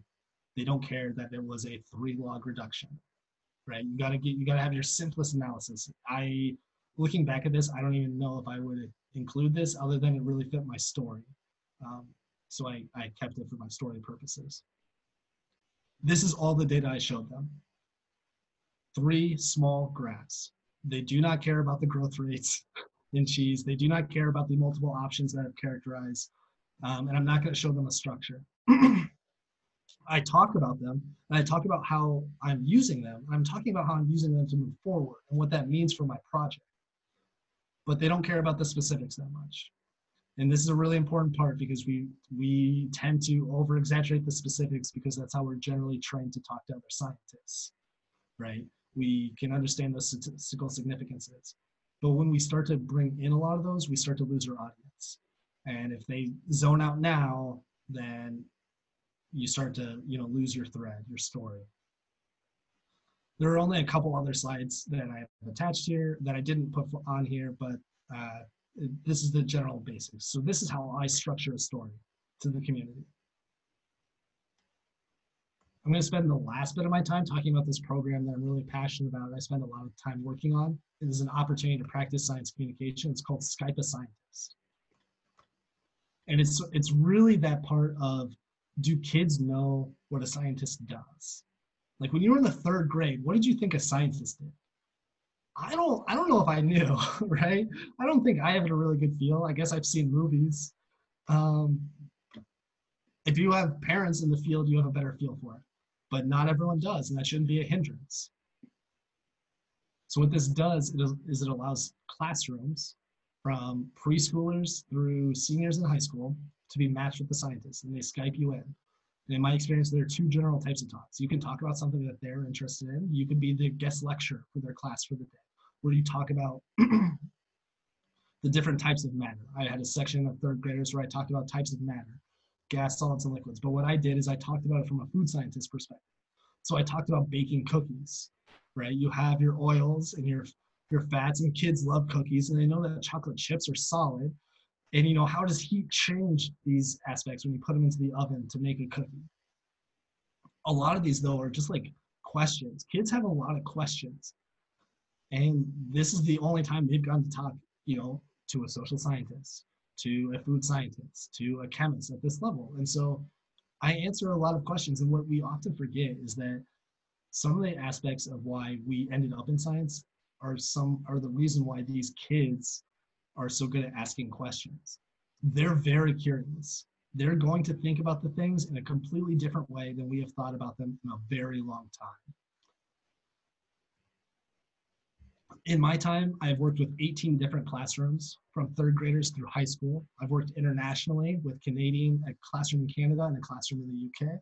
they don't care that there was a 3 log reduction, right? You gotta have your simplest analysis. Looking back at this, I don't even know if I would include this other than it really fit my story. So I kept it for my story purposes. This is all the data I showed them. 3 small graphs. They do not care about the growth rates in cheese. They do not care about the multiple options that I've characterized. And I'm not going to show them a structure. I talk about them, and I talk about how I'm using them. I'm talking about how I'm using them to move forward and what that means for my project. But they don't care about the specifics that much. And this is a really important part because we tend to over-exaggerate the specifics because that's how we're generally trained to talk to other scientists, right? We can understand those statistical significances. But when we start to bring in a lot of those, we start to lose our audience. And if they zone out now, then you start to lose your thread, your story. There are only a couple other slides that I have attached here that I didn't put on here, but this is the general basics. So this is how I structure a story to the community. I'm going to spend the last bit of my time talking about this program that I'm really passionate about. I spend a lot of time working on. It is an opportunity to practice science communication. It's called Skype a Scientist. And it's really that part of, do kids know what a scientist does? Like when you were in the 3rd grade, what did you think a scientist did? I don't know if I knew, right? I don't think I have a really good feel. I guess I've seen movies. If you have parents in the field, you have a better feel for it. But not everyone does, and that shouldn't be a hindrance. So what this does is it allows classrooms from preschoolers through seniors in high school to be matched with the scientists, and they Skype you in. And in my experience, there are 2 general types of talks. You can talk about something that they're interested in. You could be the guest lecturer for their class for the day, where you talk about the different types of matter. I had a section of 3rd graders where I talked about types of matter, gas, solids, and liquids. But what I did is I talked about it from a food scientist perspective. So I talked about baking cookies, right? You have your oils and your fats, and kids love cookies, and they know that chocolate chips are solid. And how does heat change these aspects when you put them into the oven to make a cookie? A lot of these, though, are just like questions. Kids have a lot of questions. And this is the only time they've gotten to talk, to a social scientist, to a food scientist, to a chemist at this level. And so I answer a lot of questions. And what we often forget is that some of the aspects of why we ended up in science are the reason why these kids are so good at asking questions. They're very curious. They're going to think about the things in a completely different way than we have thought about them in a very long time. In my time, I've worked with 18 different classrooms from 3rd graders through high school. I've worked internationally with a classroom in Canada and a classroom in the UK.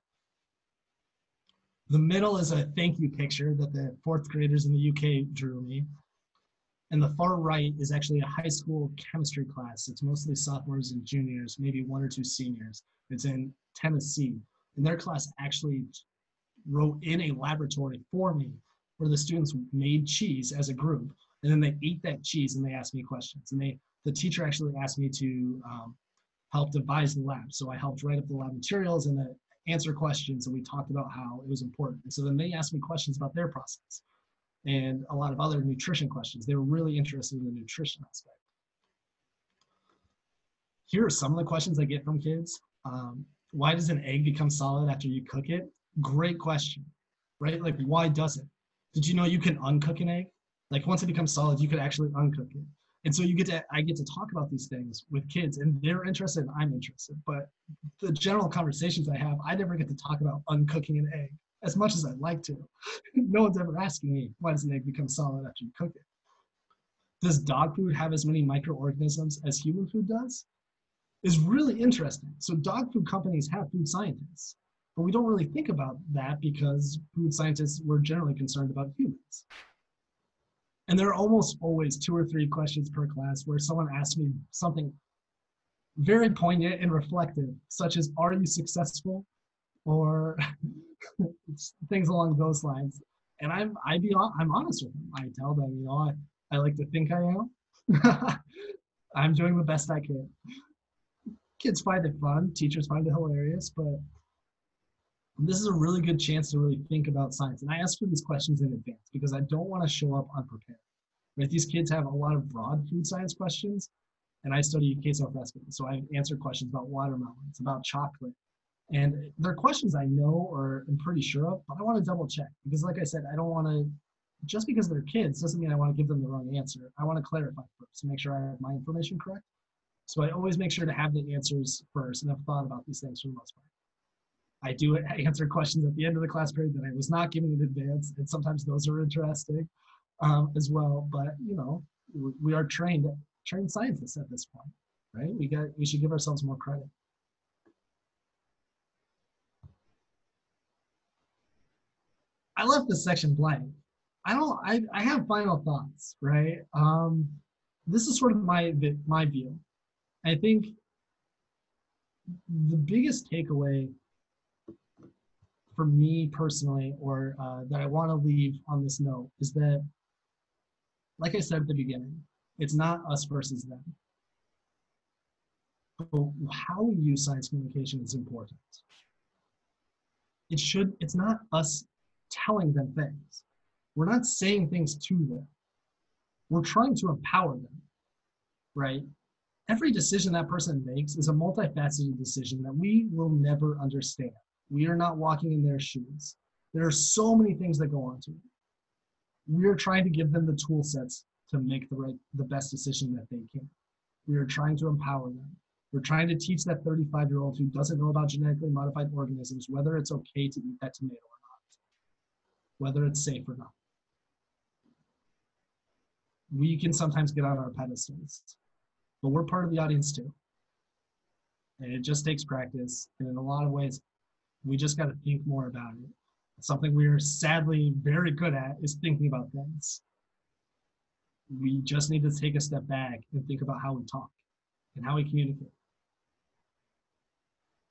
The middle is a thank you picture that the 4th graders in the UK drew me. And the far right is actually a high school chemistry class. It's mostly sophomores and juniors, maybe 1 or 2 seniors. It's in Tennessee. And their class actually wrote in a laboratory for me where the students made cheese as a group. And then they ate that cheese and they asked me questions. And the teacher actually asked me to help devise the lab. So I helped write up the lab materials and answer questions. And we talked about how it was important. And so then they asked me questions about their process and a lot of other nutrition questions. They were really interested in the nutrition aspect. Here are some of the questions I get from kids. Why does an egg become solid after you cook it? Great question, right? Like, why does it? Did you know you can uncook an egg? Like once it becomes solid, you could actually uncook it. And so I get to talk about these things with kids, and they're interested and I'm interested. But the general conversations I have, I never get to talk about uncooking an egg as much as I'd like to. No one's ever asking me, why does an egg become solid after you cook it? does dog food have as many microorganisms as human food does? Is really interesting. So dog food companies have food scientists, but we don't really think about that because food scientists were generally concerned about humans. And there are almost always 2 or 3 questions per class where someone asks me something very poignant and reflective, such as, are you successful? Or things along those lines. And I'm honest with them. I tell them, you know, I like to think I am. I'm doing the best I can. Kids find it fun, teachers find it hilarious, but this is a really good chance to really think about science. And I ask for these questions in advance because I don't want to show up unprepared. Right? These kids have a lot of broad food science questions, and I study queso fresco. So I answer questions about watermelons, about chocolate. And they're questions I know or am pretty sure of, but I want to double check because like I said, I don't want to, just because they're kids doesn't mean I want to give them the wrong answer. I want to clarify first to make sure I have my information correct. So I always make sure to have the answers first and have thought about these things for the most part. I do answer questions at the end of the class period that I was not giving in advance, and sometimes those are interesting as well. But you know, we are trained scientists at this point, right? We should give ourselves more credit. I left this section blank. I have final thoughts, right? This is sort of my view. I think the biggest takeaway for me personally, or that I want to leave on this note, is that, like I said at the beginning, it's not us versus them. But how we use science communication is important. It's not us telling them things. We're not saying things to them. We're trying to empower them, right? Every decision that person makes is a multifaceted decision that we will never understand. We are not walking in their shoes. There are so many things that go on to it. We are trying to give them the tool sets to make the best decision that they can. We are trying to empower them. We're trying to teach that 35-year-old who doesn't know about genetically modified organisms whether it's okay to eat that tomato or not, whether it's safe or not. We can sometimes get on our pedestals, but we're part of the audience too. And it just takes practice. And in a lot of ways, we just got to think more about it. Something we are sadly very good at is thinking about things. We just need to take a step back and think about how we talk and how we communicate.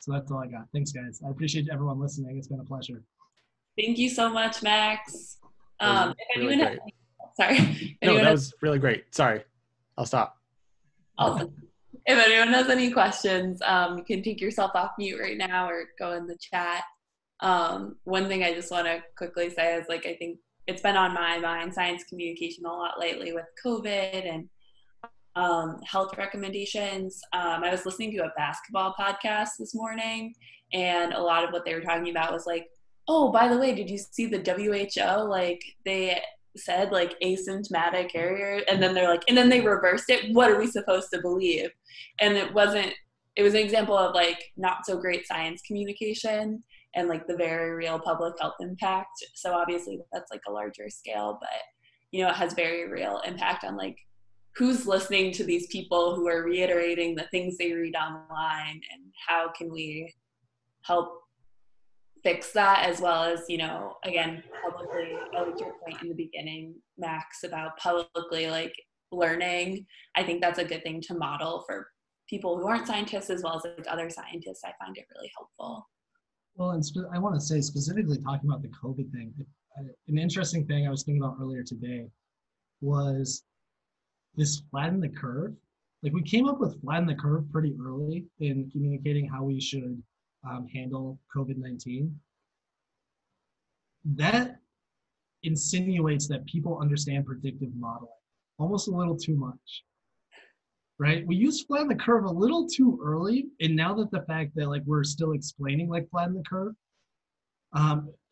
So that's all I got. Thanks, guys. I appreciate everyone listening. It's been a pleasure. Thank you so much, Max. Really great. Sorry. No, that was really great. Sorry. I'll stop. Awesome. If anyone has any questions, you can take yourself off mute right now or go in the chat. One thing I just want to quickly say is, like, I think it's been on my mind, science communication, a lot lately with COVID and health recommendations. I was listening to a basketball podcast this morning, and a lot of what they were talking about was like, oh, by the way, did you see the WHO? Like, they said like asymptomatic carrier, and then they're like, and then they reversed it. What are we supposed to believe? And it was an example of like not so great science communication and like the very real public health impact. So obviously that's like a larger scale, but you know, it has very real impact on like who's listening to these people who are reiterating the things they read online, and how can we help fix that, as well as, you know, again, publicly, I like your point in the beginning, Max, about publicly like learning. I think that's a good thing to model for people who aren't scientists, as well as like other scientists. I find it really helpful. Well, and I want to say, specifically talking about the COVID thing, an interesting thing I was thinking about earlier today was this flatten the curve. Like, we came up with flatten the curve pretty early in communicating how we should handle COVID-19. That insinuates that people understand predictive modeling almost a little too much, right? We used flatten the curve a little too early, and now that the fact that like we're still explaining like flatten the curve,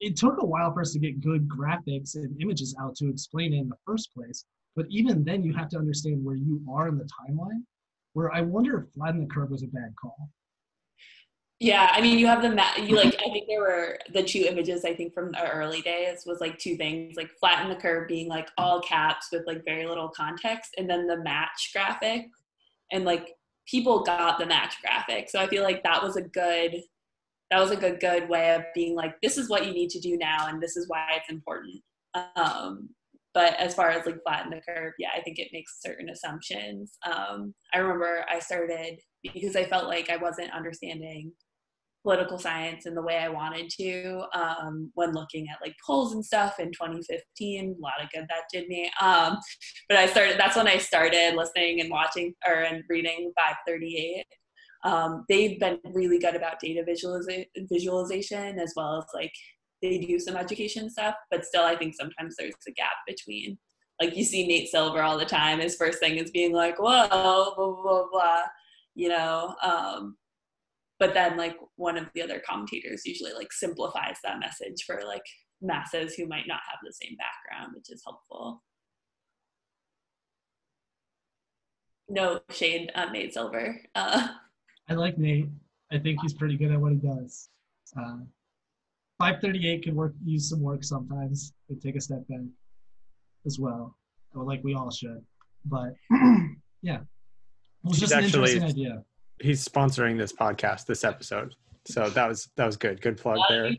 it took a while for us to get good graphics and images out to explain it in the first place. But even then, you have to understand where you are in the timeline, where I wonder if flatten the curve was a bad call. Yeah, I mean, you have you like, I think there were the two images, I think from the early days was like two things, like flatten the curve being like all caps with like very little context, and then the match graphic. And like people got the match graphic. So I feel like that was a good way of being like, this is what you need to do now, and this is why it's important. Um, but as far as like flatten the curve, yeah, I think it makes certain assumptions. I remember I started because I felt like I wasn't understanding political science in the way I wanted to when looking at like polls and stuff in 2015. A lot of good that did me. But that's when I started listening and watching and reading 538. They've been really good about data visualization as well as like they do some education stuff, but still I think sometimes there's a gap between, like you see Nate Silver all the time, his first thing is being like, whoa, blah, blah, blah, blah, you know, but then like one of the other commentators usually like simplifies that message for like masses who might not have the same background, which is helpful. No shade on Nate Silver. I like Nate. I think he's pretty good at what he does. 538 can use some work sometimes. They take a step back as well, like we all should. But yeah, it was just an interesting idea. He's sponsoring this podcast, this episode. So that was good. Good plug there.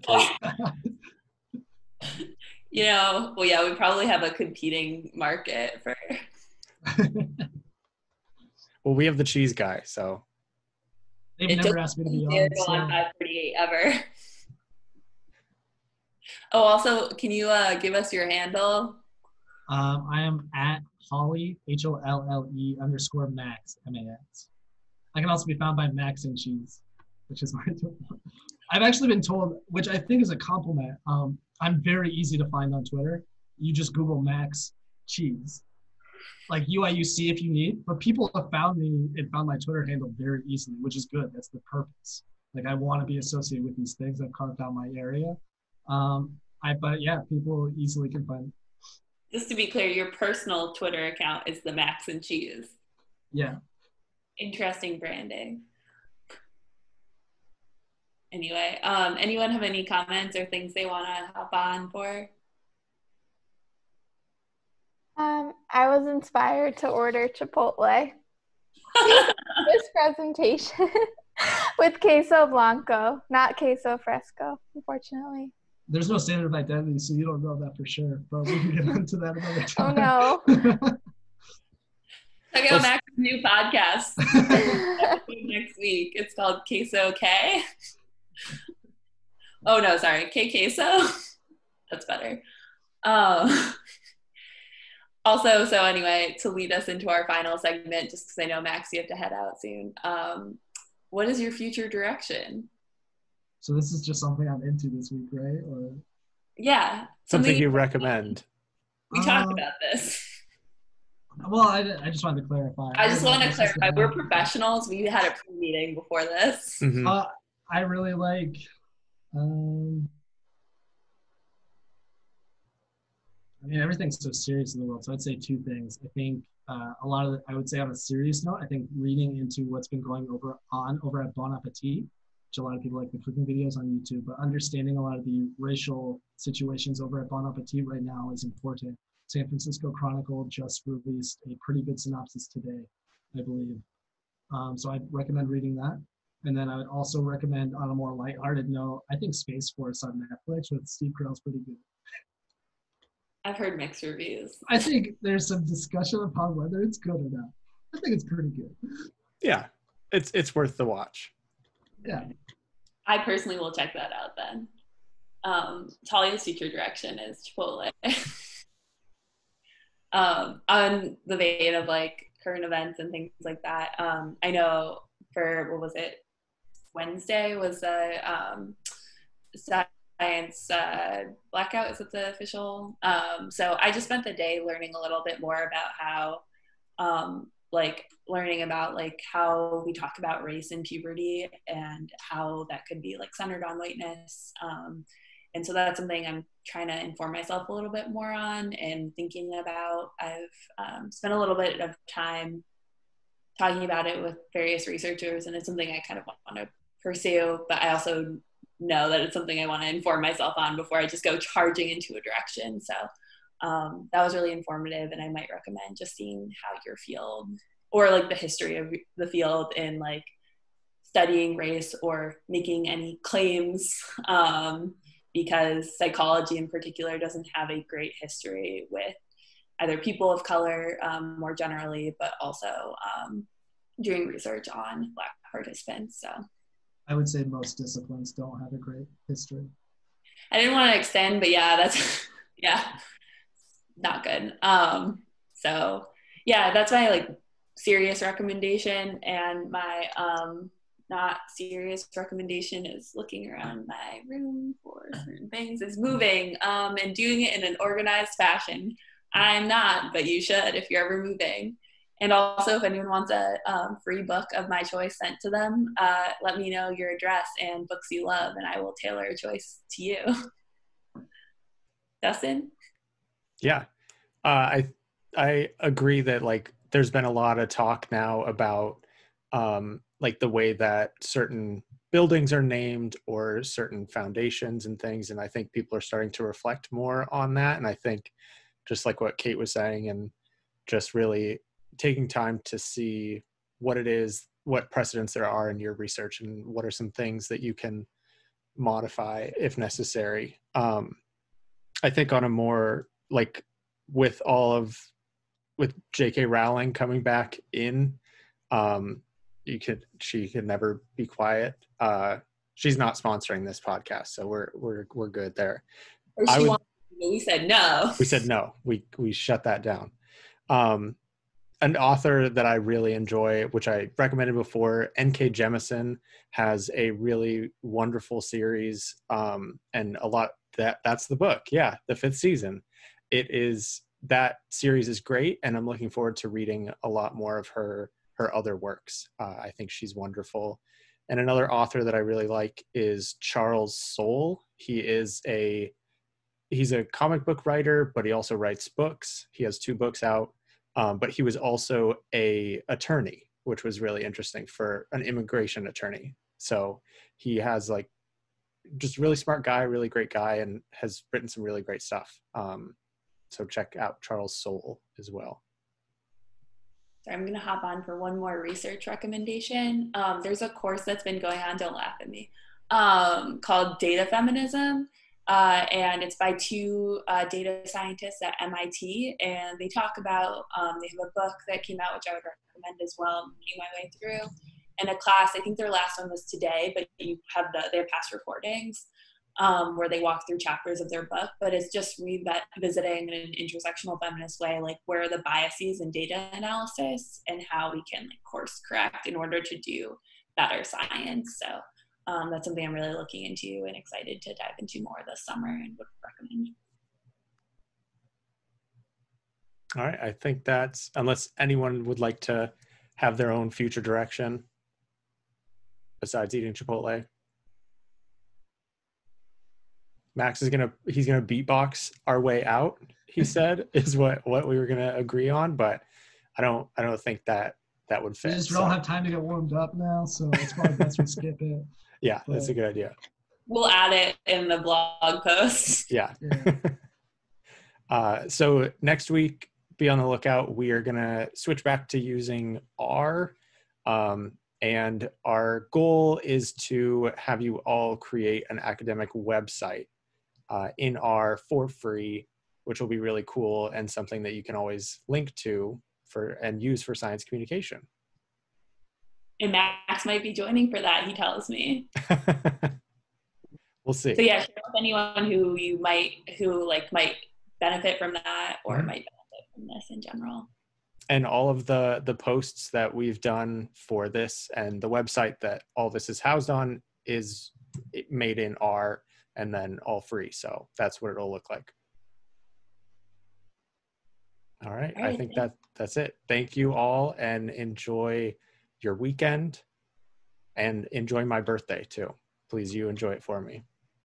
You know, well, yeah, we probably have a competing market for. Well, we have the cheese guy, so. They've never asked me to be on. So. 538 ever. Oh, also, can you give us your handle? I am at Holle, HOLLE _ Max, MAX. I can also be found by Max and Cheese, which is my I've actually been told, which I think is a compliment. I'm very easy to find on Twitter. You just Google Max Cheese, like UIUC if you need. But people have found me and found my Twitter handle very easily, which is good. That's the purpose. Like I want to be associated with these things. I've carved out my area. But yeah, people easily can find. Just to be clear, your personal Twitter account is the Max and Cheese. Yeah. Interesting branding. Anyway, anyone have any comments or things they want to hop on for? I was inspired to order Chipotle. This presentation with queso blanco, not queso fresco, unfortunately. There's no standard of identity, so you don't know that for sure. But we can get into that another time. Oh no. Check out Max's new podcast next week. It's called Queso K. Oh no, sorry, K Queso. That's better. Also, so anyway, to lead us into our final segment, just because I know Max, you have to head out soon. What is your future direction? So this is just something I'm into this week, right? Or yeah, something you recommend. We talked about this. Well, I just wanted to clarify. I just want to clarify. We're professionals. We had a pre-meeting before this. Mm-hmm. I really like. I mean, everything's so serious in the world, so I'd say two things. I think a lot of I would say on a serious note, I think reading into what's been going over at Bon Appetit, which a lot of people like the cooking videos on YouTube, but understanding a lot of the racial situations over at Bon Appetit right now is important. San Francisco Chronicle just released a pretty good synopsis today, I believe. So I'd recommend reading that. And then I would also recommend, on a more lighthearted note, I think Space Force on Netflix with Steve Carell's pretty good. I've heard mixed reviews. I think there's some discussion upon whether it's good or not. I think it's pretty good. Yeah, it's worth the watch. Yeah. I personally will check that out then. Talia's future direction is Chipotle. On the vein of like current events and things like that, I know for, what was it, Wednesday was a science blackout, is it the official? So I just spent the day learning a little bit more about how learning about like how we talk about race in puberty and how that could be like centered on whiteness. And so that's something I'm trying to inform myself a little bit more on and thinking about. I've spent a little bit of time talking about it with various researchers, and it's something I kind of want to pursue, but I also know that it's something I want to inform myself on before I just go charging into a direction. So that was really informative, and I might recommend just seeing how your field or like the history of the field in like studying race or making any claims, because psychology in particular doesn't have a great history with either people of color more generally, but also doing research on Black participants. So I would say most disciplines don't have a great history. I didn't want to extend, but yeah, that's yeah, not good. So yeah, that's my like serious recommendation, and my not serious recommendation is looking around my room for certain things, is moving and doing it in an organized fashion. I'm not, but you should if you're ever moving. And also, if anyone wants a free book of my choice sent to them, let me know your address and books you love, and I will tailor a choice to you. Dustin? Yeah, I agree that like there's been a lot of talk now about like the way that certain buildings are named or certain foundations and things, and I think people are starting to reflect more on that. And I think just like what Kate was saying, and just really taking time to see what it is, what precedents there are in your research, and what are some things that you can modify if necessary. I think on a more like with J.K. Rowling coming back in, she could never be quiet. She's not sponsoring this podcast, so we're good there. We said no. We said no. We shut that down. An author that I really enjoy, which I recommended before, N.K. Jemisin, has a really wonderful series, and a lot that's the book. Yeah, the 5th season. That series is great, and I'm looking forward to reading a lot more of her other works. I think she's wonderful. And another author that I really like is Charles Soule. He's a comic book writer, but he also writes books. He has 2 books out. But he was also a attorney, which was really interesting for an immigration attorney. So he has like just really smart guy, really great guy, and has written some really great stuff. So check out Charles Soule as well. So I'm going to hop on for one more research recommendation. There's a course that's been going on, don't laugh at me, called Data Feminism. And it's by 2 data scientists at MIT, and they talk about, they have a book that came out, which I would recommend as well, making my way through, and a class, I think their last one was today, but they have past recordings where they walk through chapters of their book, but it's just revisiting in an intersectional feminist way, like where are the biases in data analysis and how we can like course correct in order to do better science. So that's something I'm really looking into and excited to dive into more this summer and would recommend. All right, I think that's, unless anyone would like to have their own future direction besides eating Chipotle. Max is he's gonna beatbox our way out, he said, is what we were gonna agree on, but I don't think that would fit. We just don't have time to get warmed up now, so it's probably best we skip it. Yeah, that's a good idea. We'll add it in the blog post. Yeah. So next week, be on the lookout. We are going to switch back to using R. And our goal is to have you all create an academic website in R for free, which will be really cool and something that you can always link to and use for science communication. And Max might be joining for that, he tells me. We'll see. So yeah, share with anyone who might benefit from that or might benefit from this in general. And all of the posts that we've done for this and the website that all this is housed on is made in R and then all free. So that's what it'll look like. All right. I think that's it. Thank you all, and enjoy your weekend and enjoy my birthday too. Please, you enjoy it for me.